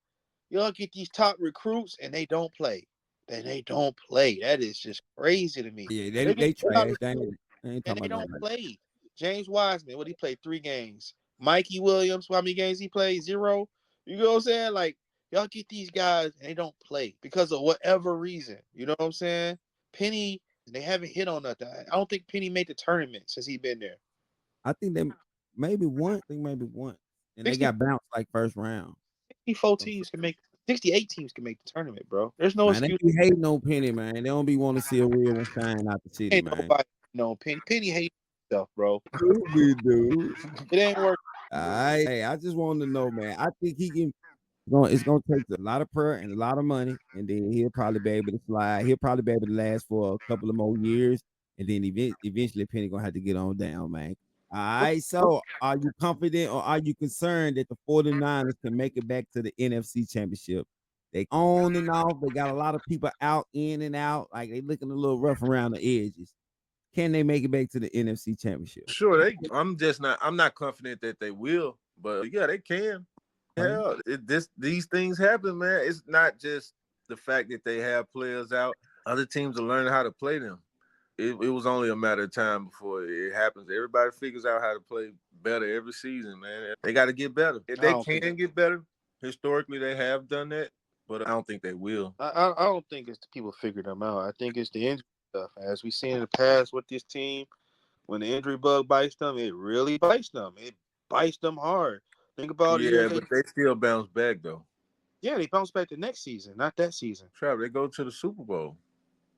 y'all get these top recruits and they don't play. Then they don't play. That is just crazy to me. Yeah, They they get top trash. recruits They ain't and talking they about don't that. play. James Wiseman, what he played 3 games. Mikey Williams, how many games he played? 0. You know what I'm saying? Like y'all get these guys and they don't play because of whatever reason. You know what I'm saying? Penny, they haven't hit on nothing. I don't think Penny made the tournament since he been there. I think they maybe one. I think maybe one, and they 60, got bounced like first round. 64 teams can make 68 teams can make the tournament, bro. There's no Man, they excuse. be hating on Penny, man. They don't be want to see a real one shine out the city, Ain't man. nobody know Penny. Penny hates himself, bro. We do. It ain't working. Hey, I just wanted to know, man. I think he can. It's gonna take a lot of prayer and a lot of money, and then he'll probably be able to slide. He'll probably be able to last for a couple of more years, and then eventually Penny gonna have to get on down, man. All right. So, are you confident or are you concerned that the 49ers can make it back to the NFC Championship? They on and off. They got a lot of people out, in and out. Like they looking a little rough around the edges. Can they make it back to the NFC Championship? Sure, I'm not confident that they will, but yeah, they can. Hell, these things happen, man. It's not just the fact that they have players out. Other teams are learning how to play them. It was only a matter of time before it happens. Everybody figures out how to play better every season, man. They got to get better. They can get better. Historically, they have done that, but I don't think they will. I don't think it's the people figure them out. I think it's the injury stuff. As we seen in the past with this team, when the injury bug bites them, it really bites them. It bites them hard. Think about but they still bounce back though. Yeah, they bounce back the next season, not that season. Trav, they go to the Super Bowl.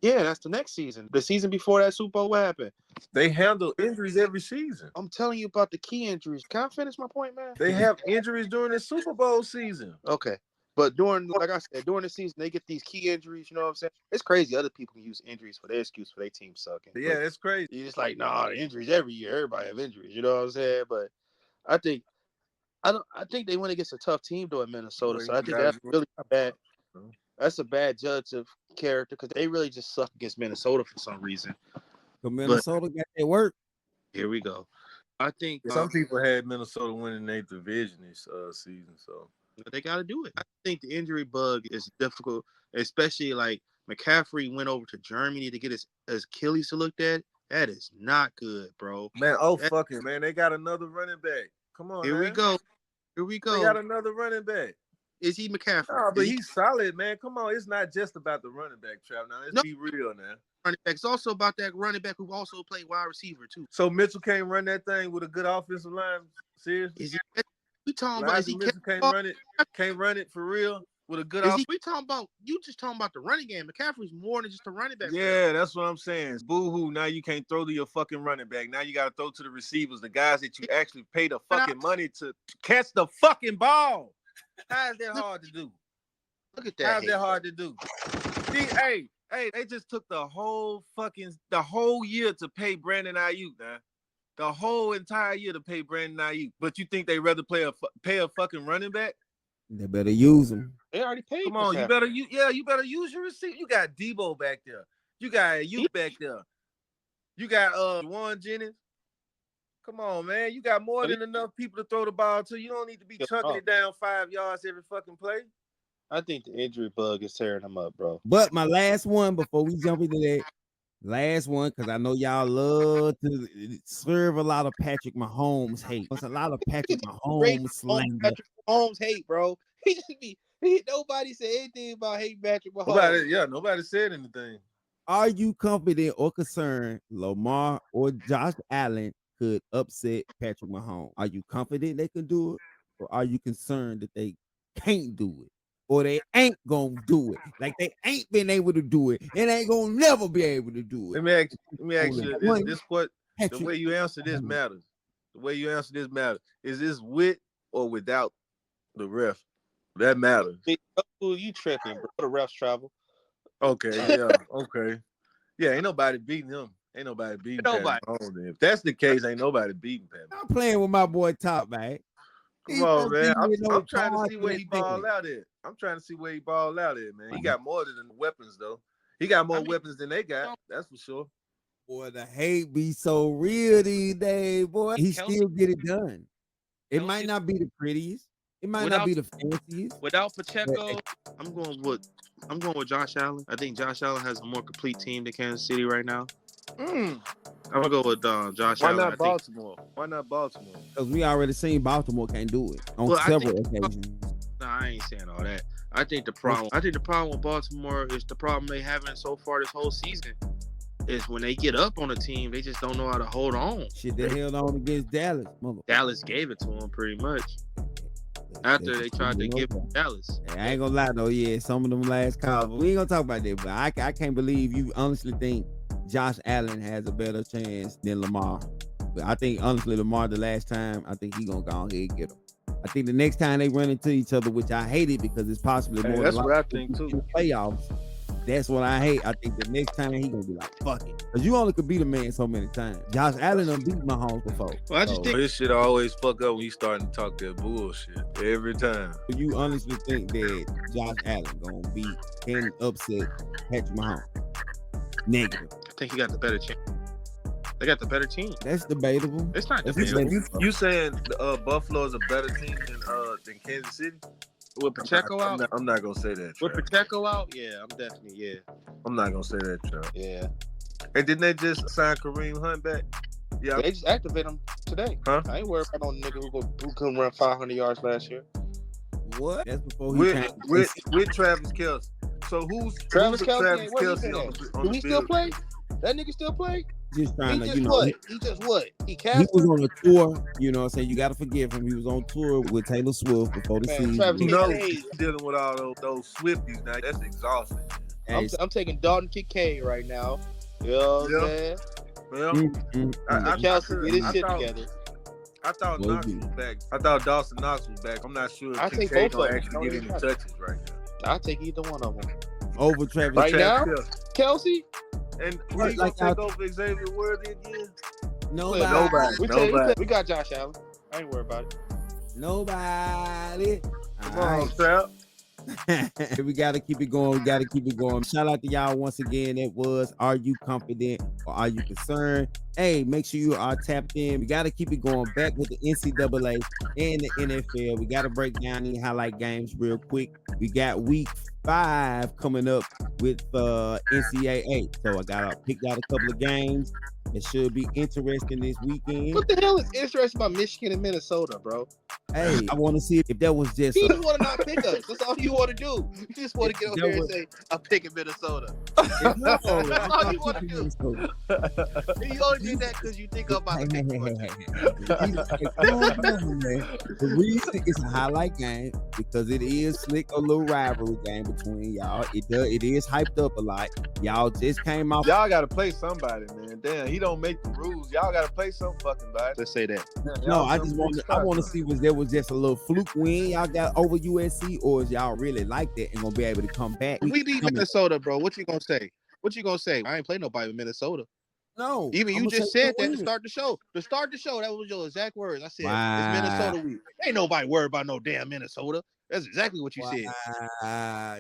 Yeah, that's the next season. The season before that Super Bowl, what happened? They handle injuries every season. I'm telling you about the key injuries. Can I finish my point, man? They have injuries during the Super Bowl season. Okay. But like I said, during the season, they get these key injuries, you know what I'm saying? It's crazy. Other people can use injuries for their excuse for their team sucking. Yeah, it's crazy. You're just like, nah, injuries every year. Everybody have injuries, you know what I'm saying? But I think they went against a tough team though in Minnesota. So I think that's really bad. That's a bad judge of character because they really just suck against Minnesota for some reason. But Minnesota got their work. Here we go. I think some people had Minnesota winning their division this season, so they got to do it. I think the injury bug is difficult, especially like McCaffrey went over to Germany to get his Achilles looked at. That is not good, bro. Man, fuck it, man. They got another running back. Come on, Here we go. They got another running back. Is he McCaffrey? No, but he's solid, man. Come on, it's not just about the running back, Trav. Now, let's be real now. Running back. It's also about that running back who also played wide receiver, too. So Mitchell can't run that thing with a good offensive line? Seriously? We talking about Mitchell can't run it for real with a good offensive. We talking about you just talking about the running game. McCaffrey's more than just a running back. Yeah, that's what I'm saying. Boo-hoo, now you can't throw to your fucking running back. Now you got to throw to the receivers, the guys that you actually pay the fucking money to catch the fucking ball. How is that hard to do? Look at that. How's that hard to do? See, hey, they just took the whole year to pay Brandon Ayuk, man. The whole entire year to pay Brandon Ayuk. But you think they rather pay a fucking running back? They better use them. They already paid. Come on, you better use your receiver. You got Debo back there. You got Ayuk back there. You got Warren Jennings. Come on, man. You got more than enough people to throw the ball to. You don't need to be chunking it down 5 yards every fucking play. I think the injury bug is tearing them up, bro. But my last one before we jump into that, because I know y'all love to serve a lot of Patrick Mahomes hate. It's a lot of Patrick Mahomes slander. Patrick Mahomes hate, bro. Nobody said anything about hating Patrick Mahomes. Nobody said anything. Are you confident or concerned Lamar or Josh Allen could upset Patrick Mahomes? Are you confident they can do it, or are you concerned that they can't do it, or they ain't gonna do it? Like they ain't been able to do it, and ain't gonna never be able to do it. Let me ask you the way you answer this matters. The way you answer this matters. Is this with or without the ref? That matters. You tripping, bro? The refs travel. Okay, yeah, okay. Yeah, ain't nobody beating him. Ain't nobody beating Patrick Mahomes. If that's the case, ain't nobody beating Patrick. I'm playing with my boy Top, man. Come on, man. I'm trying to see where he ball out at. Man. He got more than the weapons, though. He got more weapons than they got. That's for sure. Boy, the hate be so real these days, boy. He still get it done. It might not be the prettiest. It might not be the fanciest. Without Pacheco, I'm going with Josh Allen. I think Josh Allen has a more complete team than Kansas City right now. I'm gonna go with Josh Allen. Why not Baltimore? Why not Baltimore? Because we already seen Baltimore can't do it on several occasions. No, I ain't saying all that. I think the problem with Baltimore is the problem they having so far this whole season is when they get up on a team, they just don't know how to hold on. Shit, they held on against Dallas. Dallas gave it to them pretty much. After they tried to give Dallas. I ain't gonna lie though, some of them last calls, but we ain't gonna talk about that. But I can't believe you honestly think Josh Allen has a better chance than Lamar. But I think honestly Lamar the last time, I think he gonna go ahead and get him. I think the next time they run into each other, which I hate it because it's possibly more. That's what I think too. Playoffs. That's what I hate. I think the next time he gonna be like, fuck it. Because you only could beat a man so many times. Josh Allen done beat Mahomes before. Well, I just think his shit always fuck up when you starting to talk that bullshit every time. You honestly think that Josh Allen can upset Patrick Mahomes? Negative. I think he got the better chance. They got the better team. That's debatable. It's not debatable. You saying Buffalo is a better team than Kansas City? With Pacheco out? I'm not going to say that, With Pacheco out? Yeah, I'm definitely, I'm not going to say that, Trump. Yeah. And didn't they just sign Kareem Hunt back? Yeah. They just activated him today. Huh? I ain't worried about no nigga who couldn't run 500 yards last year. What? That's before he with Travis Kelce. So who's Travis Kelce on the Do he still play? That nigga still play? Just trying to, He just what? He was Casper? on a tour, you know what I'm saying? You got to forgive him. He was on tour with Taylor Swift before the season. Travis He's dealing with all those Swifties now. That's exhausting. Hey, I'm taking Dalton Kincaid right now. You know what I'm saying? Well, Kelsey, get his shit together. I thought Knox was back. I thought Dawson Knox was back. I'm not sure if Kincaid gonna actually get any touches right now. I'll take either one of them. Over Travis. Right now? Kelsey? And who you gonna take over Xavier Worthy again? Nobody. We got Josh Allen. I ain't worried about it. Nobody. Come on, Trap. We got to keep it going. Shout out to y'all once again. It was, are you confident or are you concerned? Hey, make sure you are tapped in. We got to keep it going back with the NCAA and the NFL. We got to break down the highlight games real quick. We got week 5 coming up with NCAA. So I got to pick out a couple of games. It should be interesting this weekend. What the hell is interesting about Michigan and Minnesota, bro? Hey, I want to see if that was just. You just want to not pick us. That's all you want to do. You just want to get over here and say, I'm picking Minnesota. That's all you want to do. You only did that because you think I'm about to pick The reason it's a highlight game because it is slick, a little rivalry game between y'all. It is hyped up a lot. Y'all just came off. Y'all got to play somebody, man. Damn, he don't make the rules. Y'all got to play some fucking body. Let's say that. No, I want to see was there was just a little fluke win y'all got over USC, or is y'all really like that and gonna be able to come back? We beat Minnesota, bro. What you gonna say? I ain't playing nobody with Minnesota. No. Even you just said that to start the show. That was your exact words. I said, It's Minnesota week. Ain't nobody worried about no damn Minnesota. That's exactly what you said.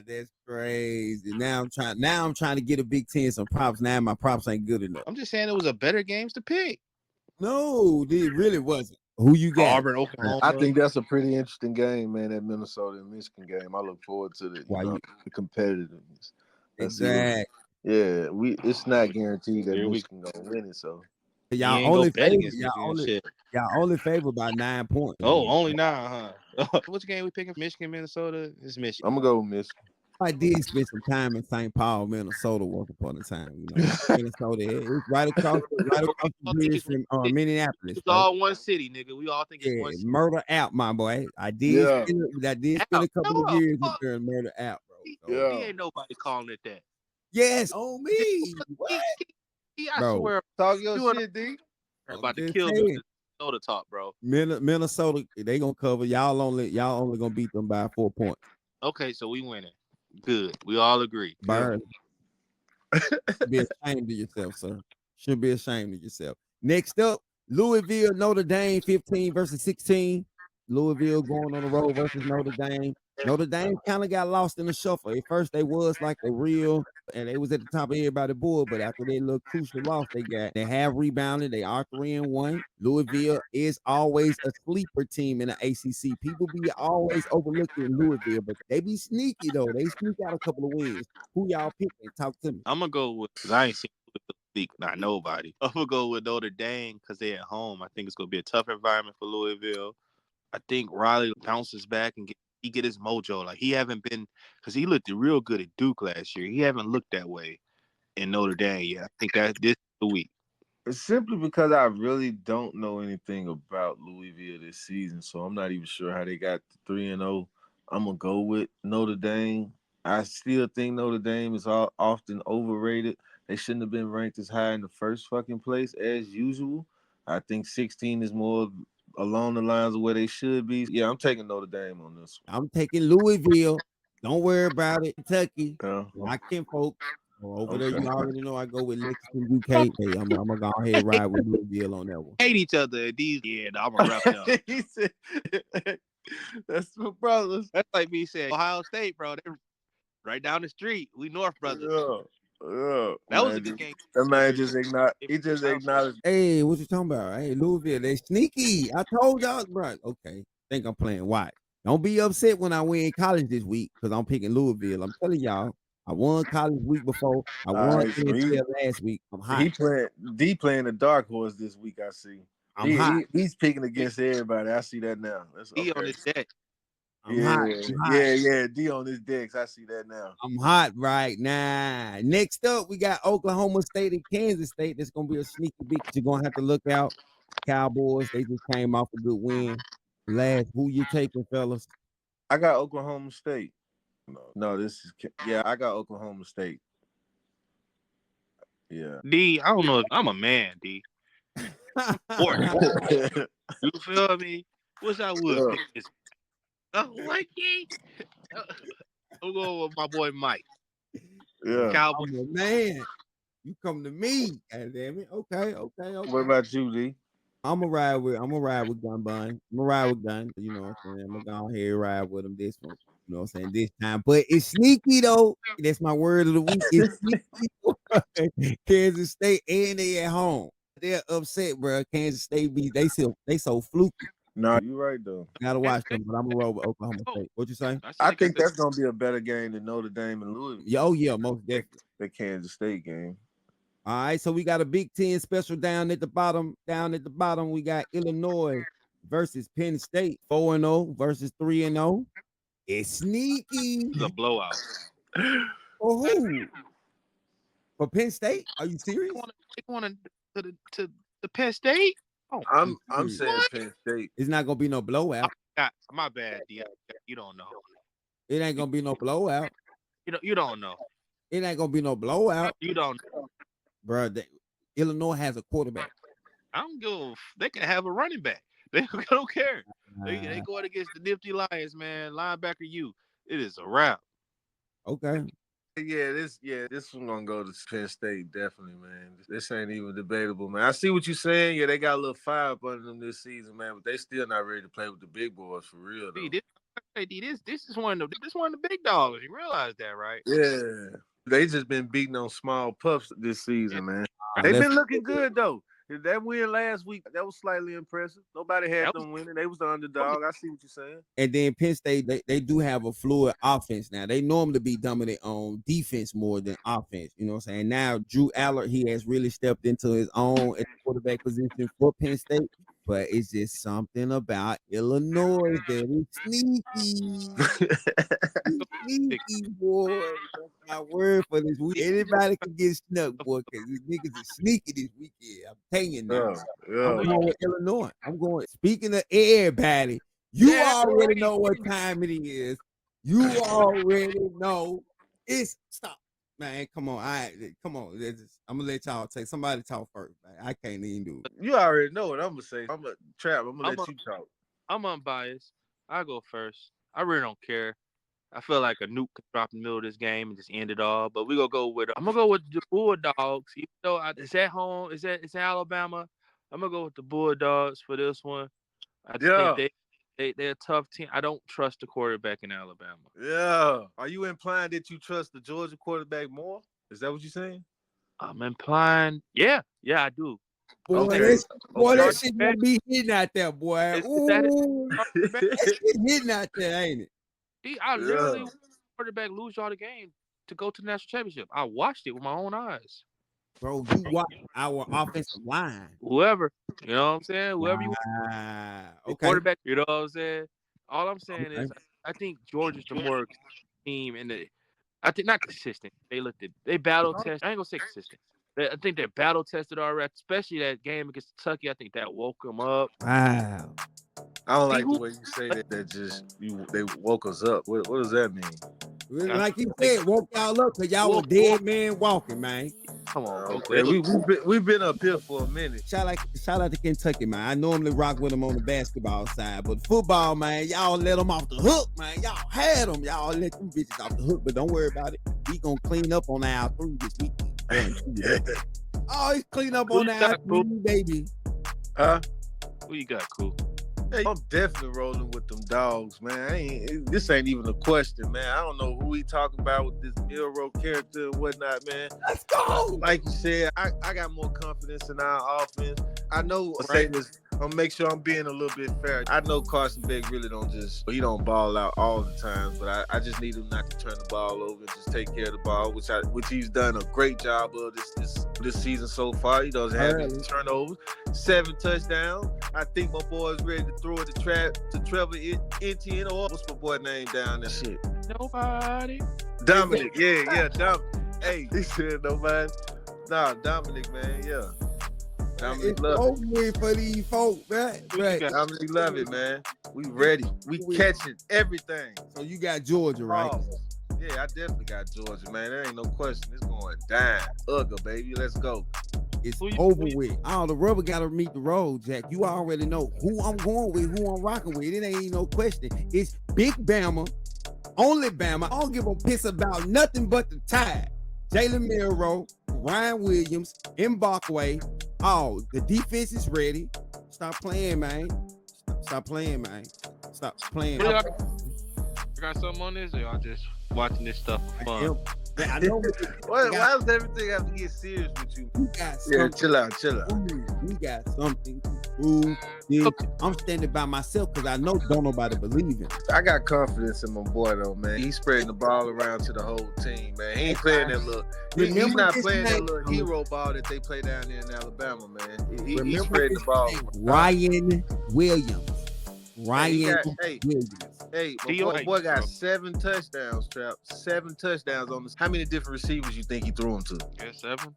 That's crazy. Now I'm trying to get a Big Ten some props. Now my props ain't good enough. I'm just saying it was a better games to pick. No, it really wasn't. Who you got? Auburn, Oklahoma. I think that's a pretty interesting game, man. That Minnesota and Michigan game. I look forward to the competitiveness. Exactly. Yeah, it's not guaranteed that Michigan gonna win it. So y'all only favored by 9 points. Oh, only 9, huh? Which game we picking? Michigan, Minnesota? It's Michigan. I'm gonna go with Michigan. I did spend some time in St. Paul, Minnesota, once upon a time. You know, Minnesota, it's right across the bridge from Minneapolis. It's all one city, nigga. We all think it's one city. Murder out, my boy. I did spend a couple of years up there in Murder out, bro. So. He ain't nobody calling it that. Yes, on me. What? I swear. Talk your shit, D. About to kill the Minnesota talk, bro. Minnesota, they gonna cover. Y'all only gonna beat them by 4 points. Okay, so we winning. Good. We all agree. Burn. Be ashamed of yourself, sir. Should be ashamed of yourself. Next up, Louisville, Notre Dame, 15 versus 16. Louisville going on the road versus Notre Dame. Notre Dame kind of got lost in the shuffle. At first, they was like a real, and they was at the top of everybody's board. But after they little crucial loss, they have rebounded. They are 3-1. Louisville is always a sleeper team in the ACC. People be always overlooking Louisville, but they be sneaky though. They sneak out a couple of wins. Who y'all picking? Talk to me. I'm gonna go with, because I ain't seen not nobody. I'm gonna go with Notre Dame because they're at home. I think it's gonna be a tough environment for Louisville. I think Riley bounces back and get his mojo. Like he haven't been, because he looked real good at Duke last year. He haven't looked that way in Notre Dame yet. I think that this is the week. It's simply because I really don't know anything about Louisville this season, so I'm not even sure how they got to 3-0. I'm gonna go with Notre Dame. I still think Notre Dame is often overrated. They shouldn't have been ranked as high in the first fucking place as usual. I think 16 is more along the lines of where they should be. Yeah, I'm taking Notre Dame on this one. I'm taking Louisville. Don't worry about it. Kentucky. Rockin' folks. Over there, you already know I go with Lexington, UK. Hey, I'm gonna go ahead and ride with Louisville on that one. Hate each other. I'm gonna wrap it up. He said, that's my brothers. That's like me saying Ohio State, bro. They're right down the street. We North brothers. Yeah. That was a good game. That man just acknowledged. Hey, what you talking about? Hey, Louisville, they sneaky. I told y'all, bro. Okay, think I'm playing white. Don't be upset when I win college this week because I'm picking Louisville. I'm telling y'all, I won college week before. I won NFL last week. I'm hot. He playing the dark horse this week. I see. I'm hot. He's picking against everybody. I see that now. He on his deck. I'm hot. Yeah. D on his decks. I see that now. I'm hot right now. Next up, we got Oklahoma State and Kansas State. That's gonna be a sneaky beat. You're gonna have to look out. Cowboys, they just came off a good win. Who you taking, fellas? I got Oklahoma State. No, I got Oklahoma State. Yeah. D, I don't know if I'm a man, D. You feel me? Wish I would pick this. Like I'm going with my boy Mike. Yeah. Cowboys. Man, you come to me. God damn it. Okay. What about you, D? I'm gonna ride with Gun Bun. I'm gonna ride with Gun. You know what I'm saying? I'm gonna go ahead and ride with him this one. You know what I'm saying? This time. But it's sneaky though. That's my word of the week. It's sneaky. Kansas State and they at home. They're upset, bro. Kansas State they so fluky. No, you're right though. Gotta watch them, but I'm gonna roll with Oklahoma State. What you say? I think that's gonna be a better game than Notre Dame and Louisville. Oh yeah, most definitely. The Kansas State game. All right, so we got a Big Ten special down at the bottom. We got Illinois versus Penn State, 4-0 versus 3-0. It's sneaky. It's a blowout. For who? For Penn State? Are you serious? They going to the Penn State? Oh, I'm saying Penn State. It's not gonna be no blowout. My bad, D. You don't know. It ain't gonna be no blowout. You don't know. It ain't gonna be no blowout. You don't know. Bro, Illinois has a quarterback. I don't give. They can have a running back. They don't care. They going against the nifty Lions, man. Linebacker, it is a wrap. Okay. This one gonna go to Penn State, definitely, man. This ain't even debatable, man. I see what you're saying. Yeah, they got a little fire up under them this season, man, but they still not ready to play with the big boys for real, though. This is one of the big dogs. You realize that, right? Yeah. They just been beating on small pups this season, man. They've been looking good, though. That win last week, that was slightly impressive. Nobody had them winning. They was the underdog. I see what you're saying. And then Penn State, they do have a fluid offense now. They normally be dominant on defense more than offense. You know what I'm saying? Now, Drew Allard, he has really stepped into his own at the quarterback position for Penn State. But it's just something about Illinois that is sneaky. Sneaky, boy. That's my word for this week. Anybody can get snuck, boy, because these niggas are sneaky this weekend. I'm telling you now. I'm going with Illinois. Speaking of everybody, you already know what time it is. You already know. Stop. Man, come on. Come on. I'm gonna let y'all take somebody talk first, man. I can't even do it. You already know what I'm gonna say. I'm gonna let you talk. I'm unbiased. I go first. I really don't care. I feel like a nuke could drop in the middle of this game and just end it all. But I'm gonna go with the Bulldogs. Even though it's at home, it's Alabama. I'm gonna go with the Bulldogs for this one. I think they're a tough team. I don't trust the quarterback in Alabama. Yeah. Are you implying that you trust the Georgia quarterback more? Is that what you're saying? I'm implying, yeah, I do. Boy, that shit gonna be hitting out there, boy. That shit hitting out there, ain't it? I literally watched the quarterback lose y'all the game to go to the national championship. I watched it with my own eyes. Bro, you watch our offensive line. Whoever, you know what I'm saying? Whoever you okay. Quarterback, you know what I'm saying? All I'm saying is I think Georgia's the more team I think not consistent. They battle test. I ain't gonna say consistent. I think they're battle tested already, especially that game against Kentucky. I think that woke them up. Wow. I don't like the way you say that. They woke us up. What does that mean? Like you said, woke y'all up because y'all were dead man walking, man. Come on, we've been up here for a minute. Shout out to Kentucky, man. I normally rock with them on the basketball side, but football, man, y'all let them off the hook, man. Y'all had them. Y'all let them bitches off the hook, but don't worry about it. We gonna clean up on our 3 this weekend. Oh, he's clean up on our 3, baby. Huh? Who you got, Cool? Hey, I'm definitely rolling with them dogs, man. This ain't even a question, man. I don't know who he talking about with this Milrow character and whatnot, man. Let's go. Like you said, I got more confidence in our offense. I know gonna make sure I'm being a little bit fair. I know Carson Beck really he don't ball out all the time, but I just need him not to turn the ball over and just take care of the ball, which he's done a great job of this season so far. He doesn't have any turnovers, 7 touchdowns. I think my boy's ready to throw it to Trevor Etienne, or what's my boy name down there? Shit. Nobody. Dominic, yeah, Dominic. Hey, he said nobody. Nah, Dominic, man, yeah. Dominic love it for these folks, man. Dominic love it, man. We ready. We catching everything. So you got Georgia, right? Yeah, I definitely got Georgia, man. There ain't no question. It's going down. Ugga, baby. Let's go. It's over with. Oh, the rubber got to meet the road, Jack. You already know who I'm going with, who I'm rocking with. It ain't no question. It's Big Bama, only Bama. I don't give a piss about nothing but the Tide. Jalen Milroe, Ryan Williams, Mbakwe. Oh, the defense is ready. Stop playing, man. Stop playing, man. Stop playing. I got something on this, or y'all just watching this stuff for fun? Yeah, I know. Why does everything have to get serious with you? Chill out. We got something to prove. I'm standing by myself because I know don't nobody believe in. I got confidence in my boy though, man. He's spreading the ball around to the whole team, man. He ain't playing that little. He's not playing that little hero ball that they play down there in Alabama, man. He's spreading the ball. Ryan Williams. Williams. Hey, my boy got 7 touchdowns, Trap. 7 touchdowns on this. How many different receivers you think he threw them to? Yeah, 7.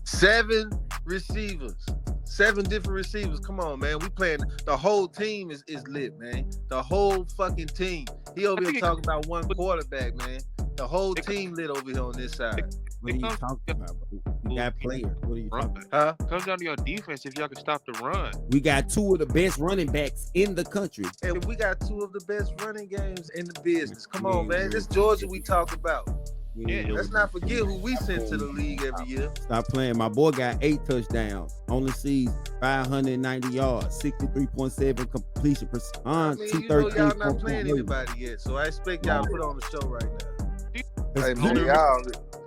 7 receivers. 7 different receivers. Come on, man. We playing. The whole team is lit, man. The whole fucking team. He over here talking about one quarterback, man. The whole team lit over here on this side. What are you talking about, bro? You got players. What are you talking about? Huh? Comes down to your defense if y'all can stop the run. We got 2 of the best running backs in the country. And we got 2 of the best running games in the business. Come on, man. This Georgia we talk about. Yeah, let's not forget who we send to the league every year. Stop playing. My boy got 8 touchdowns on the season, 590 yards, 63.7 completion percent. You know y'all not playing anybody yet, so I expect y'all to put on the show right now. Hey, man,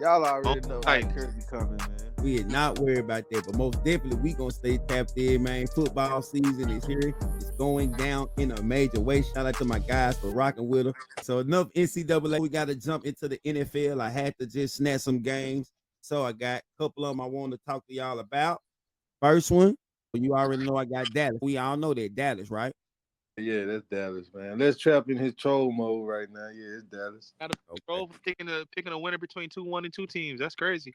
y'all already know how Kirby coming, man. We are not worried about that, but most definitely we gonna stay tapped in, man. Football season is here. It's going down in a major way. Shout out to my guys for rocking with them. So enough NCAA. We got to jump into the NFL. I had to just snatch some games. So I got a couple of them I want to talk to y'all about. First one, you already know I got Dallas. We all know that Dallas, right? Yeah, that's Dallas, man. Let's Trap in his troll mode right now. Yeah, it's Dallas. Got a troll for picking a winner between 1 and 2 teams. That's crazy.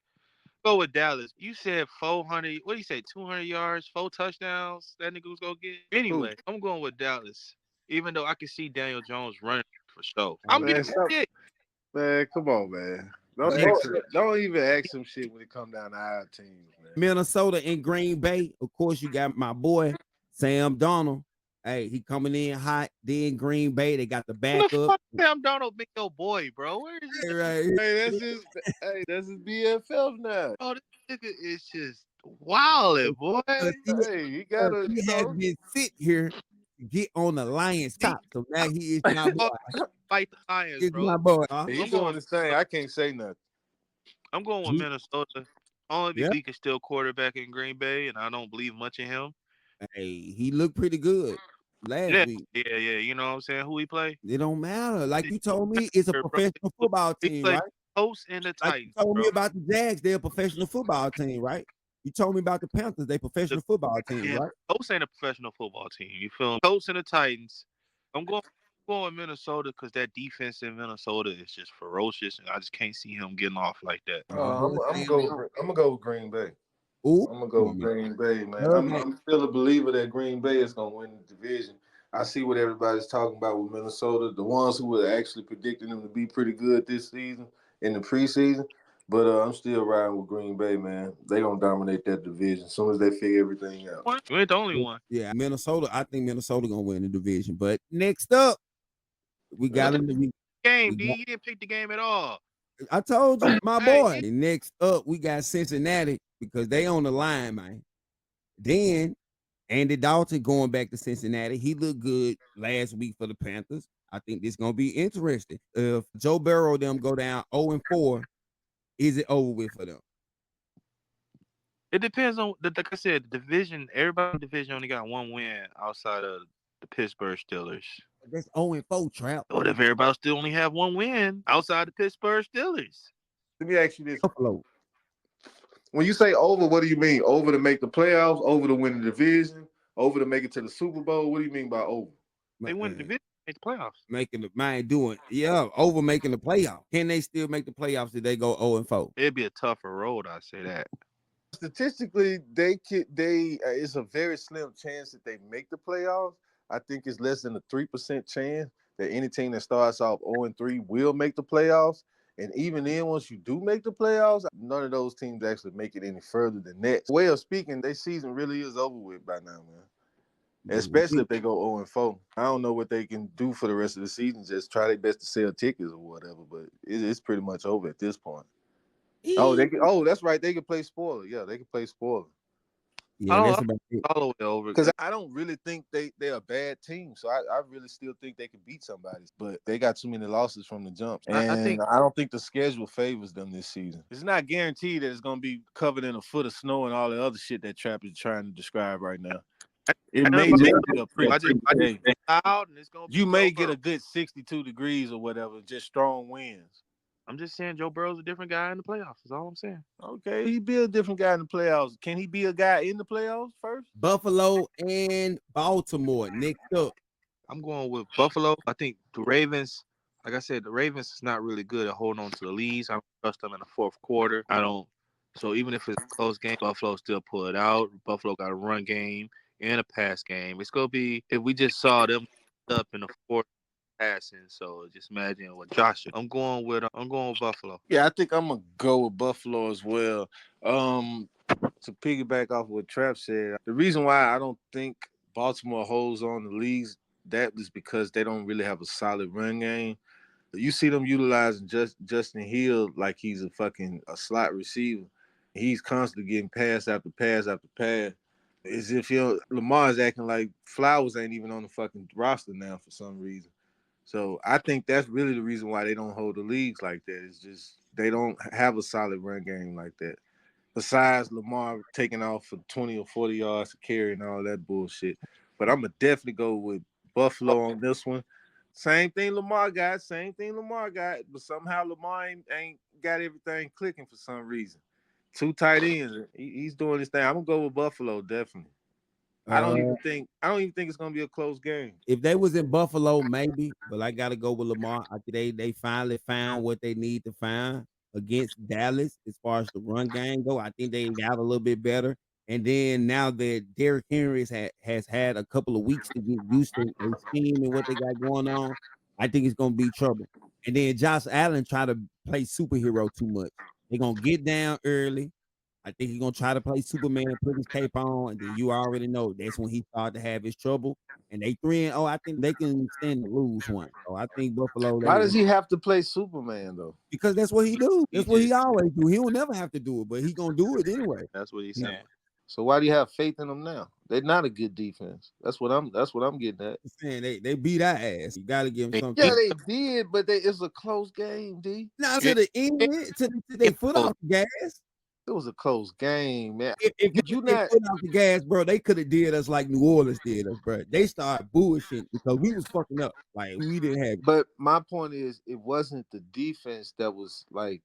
Go with Dallas. You said 400. What do you say? 200 yards, 4 touchdowns. That nigga was gonna get. Anyway, I'm going with Dallas. Even though I can see Daniel Jones running for sure. I'm getting shit. Man, come on, man. Don't even ask some shit when it come down to our teams, man. Minnesota and Green Bay. Of course, you got my boy Sam Darnold. Hey, he coming in hot. Then Green Bay, they got the backup. Sam Darnold, big old boy, bro. Where is he? Right. Hey, that's his BFF now. Oh, this nigga is just wildin', boy. He has been sit here to get on the Lions top. So now he is my boy. Fight the Lions, He's bro. my boy. He's doing his thing. I can't say nothing. I'm going with Minnesota. Only because he can still quarterback in Green Bay, and I don't believe much in him. Hey, he looked pretty good last week. Yeah. You know what I'm saying? Who he play? It don't matter. Like you told me, it's a professional football team, right? Colts and the Titans. You told me about the Jags, they're a professional football team, right? You told me about the Panthers, they professional football team, right? Colts ain't a professional football team. You feel me? Colts and the Titans. I'm going Minnesota because that defense in Minnesota is just ferocious, and I just can't see him getting off like that. I'm gonna go with Green Bay. Ooh. I'm gonna go with Green Bay, man. I'm still a believer that Green Bay is gonna win the division. I see what everybody's talking about with Minnesota, the ones who were actually predicting them to be pretty good this season in the preseason. But I'm still riding with Green Bay, man. They gonna dominate that division as soon as they figure everything out. You ain't the only one. Yeah, Minnesota. I think Minnesota gonna win the division. But next up, we got him. Game, D. You didn't pick the game at all. I told you, my boy. And next up, we got Cincinnati because they on the line, man. Then Andy Dalton going back to Cincinnati. He looked good last week for the Panthers. I think this gonna be interesting. If Joe Burrow them go down 0-4, is it over with for them? It depends on like I said, the division. Everybody in the division only got one win outside of the Pittsburgh Steelers. That's 0-4, Trap. What if everybody still only have one win outside the Pittsburgh Steelers? Let me ask you this. Buffalo. When you say over, what do you mean? Over to make the playoffs, over to win the division, over to make it to the Super Bowl? What do you mean by over? They win the division, make the playoffs. Making the mind doing, over making the playoffs. Can they still make the playoffs if they go 0-4? It'd be a tougher road, I say that. Statistically, it's a very slim chance that they make the playoffs. I think it's less than a 3% chance that any team that starts off 0-3 will make the playoffs. And even then, once you do make the playoffs, none of those teams actually make it any further than that. Way of speaking, their season really is over with by now, man. Especially if they go 0-4. I don't know what they can do for the rest of the season. Just try their best to sell tickets or whatever. But it's pretty much over at this point. Oh, that's right. They can play spoiler. Yeah, they can play spoiler. Yeah, that's about it. All the way over. Because I don't really think they're a bad team. So I really still think they can beat somebody. But they got too many losses from the jump. And I don't think the schedule favors them this season. It's not guaranteed that it's going to be covered in a foot of snow and all the other shit that Trap is trying to describe right now. It may just be a pretty day. You may get a good 62 degrees or whatever, just strong winds. I'm just saying Joe Burrow's a different guy in the playoffs. That's all I'm saying. Okay, he be a different guy in the playoffs. Can he be a guy in the playoffs first? Buffalo and Baltimore next up. I'm going with Buffalo. I think the Ravens, like I said, the Ravens is not really good at holding on to the leads. I don't trust them in the fourth quarter. I don't. So even if it's a close game, Buffalo still pull it out. Buffalo got a run game and a pass game. It's going to be, if we just saw them up in the fourth passing, so just imagine what Josh. I'm going with Buffalo. Yeah, I think I'm gonna go with Buffalo as well. To piggyback off what Trap said, the reason why I don't think Baltimore holds on the leads that is because they don't really have a solid run game. You see them utilizing Justin Hill like he's a slot receiver. He's constantly getting pass after pass after pass. As if Lamar is acting like Flowers ain't even on the fucking roster now for some reason. So I think that's really the reason why they don't hold the leagues like that. It's just they don't have a solid run game like that. Besides Lamar taking off for 20 or 40 yards to carry and all that bullshit. But I'm going to definitely go with Buffalo on this one. Same thing Lamar got. But somehow Lamar ain't got everything clicking for some reason. 2 tight ends. He's doing his thing. I'm going to go with Buffalo, definitely. I don't even think it's gonna be a close game. If they was in Buffalo, maybe, but I gotta go with Lamar. I think they finally found what they need to find against Dallas as far as the run game go. I think they got a little bit better. And then now that Derrick Henry has had a couple of weeks to get used to their scheme and what they got going on, I think it's gonna be trouble. And then Josh Allen try to play superhero too much. They're gonna get down early. I think he's gonna try to play Superman, put his cape on, and then you already know that's when he started to have his trouble. And they 3-0. I think they can stand to lose one. So I think Buffalo. Why does he have to play Superman though? Because that's what he do. That's what he always do. He will never have to do it, but he gonna do it anyway. That's what he's saying. So why do you have faith in them now? They're not a good defense. That's what I'm getting at. Saying they beat our ass. You gotta give them something. Yeah, they did, but it's a close game, D. Now to the end, to their foot off the gas. It was a close game, man. If you not put out the gas, bro, they could have did us like New Orleans did us, bro. They started bullshit because we was fucking up. Like we didn't have. But my point is, it wasn't the defense that was like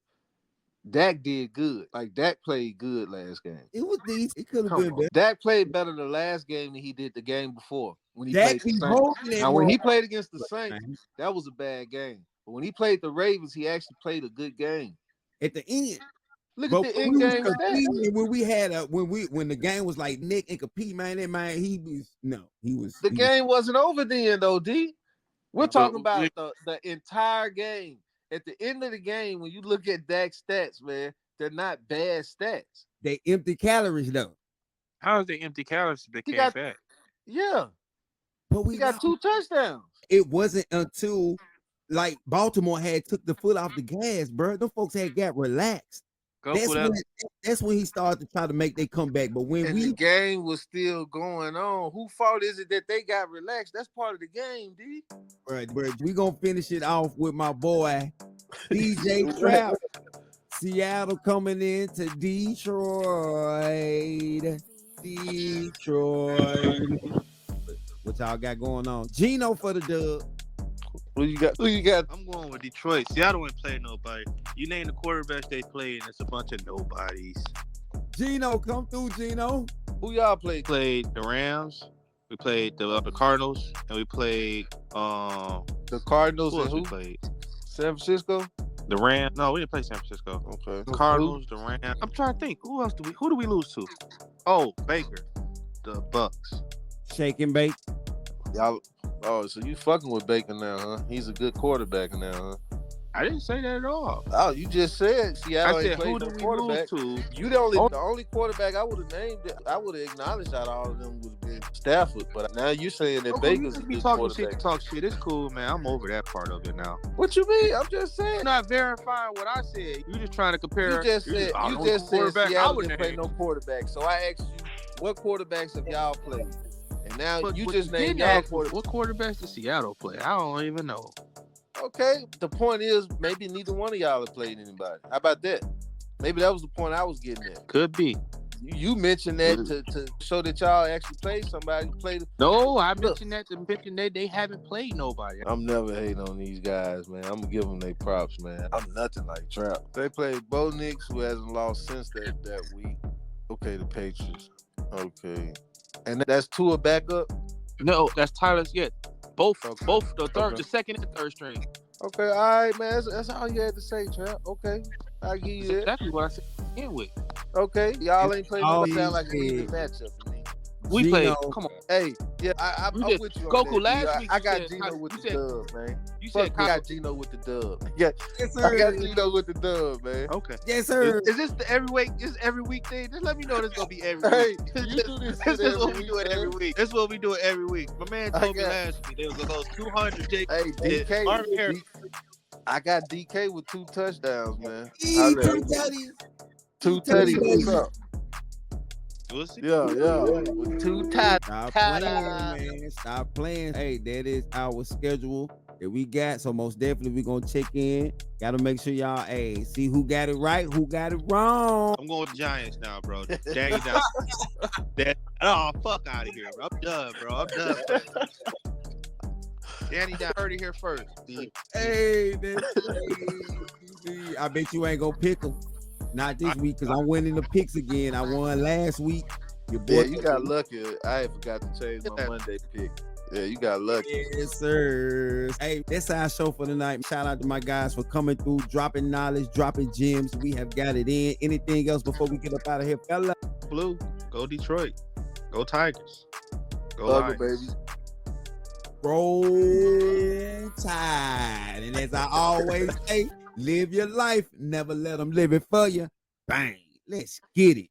Dak did good. Like Dak played good last game. It was these. It could have been better. Dak played better the last game than he did the game before when he Dak played the Saints. Now when he played against the Saints, that was a bad game. But when he played the Ravens, he actually played a good game. At the end. Look at the end game stats. When we had when the game was like Nick and compete, man, that man he was. The game wasn't over then though, D. We're talking about the entire game. At the end of the game, when you look at Dak's stats, man, they're not bad stats. They empty calories though. How is they empty calories if they came back? Yeah, but we got 2 touchdowns. It wasn't until like Baltimore had took the foot off the gas, bro. Them folks had got relaxed. That's when he started to try to make their comeback. But when the game was still going on, who fault is it that they got relaxed? That's part of the game, D. Right, we gonna finish it off with my boy DJ Trap. Seattle coming into Detroit. What y'all got going on? Gino for the dub. Who you got? Who you got? I'm going with Detroit. Seattle ain't playing nobody. You name the quarterbacks they played, and it's a bunch of nobodies. Gino, come through, Gino. Who y'all played? We played the Rams. We played the Cardinals, and we played the Cardinals who and else who? we played? San Francisco. The Rams. No, we didn't play San Francisco. Okay. The Cardinals, the Rams. I'm trying to think. Who do we lose to? Oh, Baker. The Bucks. Shake and bake. Y'all. Oh, so you fucking with Baker now, huh? He's a good quarterback now, huh? I didn't say that at all. Oh, you just said Seattle I said, ain't played who do no we quarterback. lose to? You the only quarterback I would have named. I would have acknowledged that all of them would have been Stafford, but now you're saying that Baker's a good quarterback. Talk shit. It's cool, man. I'm over that part of it now. What you mean? I'm just saying. You're not verifying what I said. You just trying to compare. You just said Seattle didn't play no quarterback. So I asked you, what quarterbacks have y'all played? And now you just named y'all quarterbacks. What quarterbacks did Seattle play? I don't even know. Okay, the point is maybe neither one of y'all have played anybody. How about that? Maybe that was the point I was getting at. Could be. You mentioned that to show that y'all actually played somebody. No, I mentioned that to mention that they haven't played nobody. I'm never hating on these guys, man. I'm gonna give them their props, man. I'm nothing like Trap. They played Bo Nix, who hasn't lost since that week. Okay, the Patriots. Okay, and that's Tua backup. No, that's Tyler's. Yeah, both the second and third string. Okay, all right, man. That's all you had to say, Trap. Okay, I give you that. Exactly what I said. Begin with. Okay, y'all ain't playing no sound like a good matchup for me. We played. Come on. Hey, yeah, I'm with you. Goku on that, last week. I got Gino with the dub, man. You said I got Gino with the dub. Yeah, yes, sir. I got Gino with the dub, man. Okay. Yes, sir. Is this the every week? Is every week thing? Just let me know this gonna be every Hey, week. you do this This is what we week, do it every man. week. This is what we do it every week. My man told me last week they was gonna go 200. Hey, DK. I got DK with 2 touchdowns, man. Two tutties. What's up? We'll see. Yeah. With 2 touchdowns. Stop playing, man. Stop playing. Hey, that is our schedule that we got. So most definitely we're gonna check in. Gotta make sure y'all see who got it right, who got it wrong. I'm going with the Giants now, bro. Danny down. Fuck out of here, bro. I'm done, bro. I'm done. Danny down. Heard it here first. Hey, that's crazy. I bet you ain't gonna pick them. Not this week, because I'm winning the picks again. I won last week. Your boy, you got lucky. I forgot to change my Monday pick. Yeah, you got lucky. Yes, sir. Hey, that's our show for tonight. Shout out to my guys for coming through, dropping knowledge, dropping gems. We have got it in. Anything else before we get up out of here, fella? Blue, go Detroit. Go Tigers. Go Love it, baby. Roll Tide. And as I always say, live your life. Never let them live it for you. Bang. Let's get it.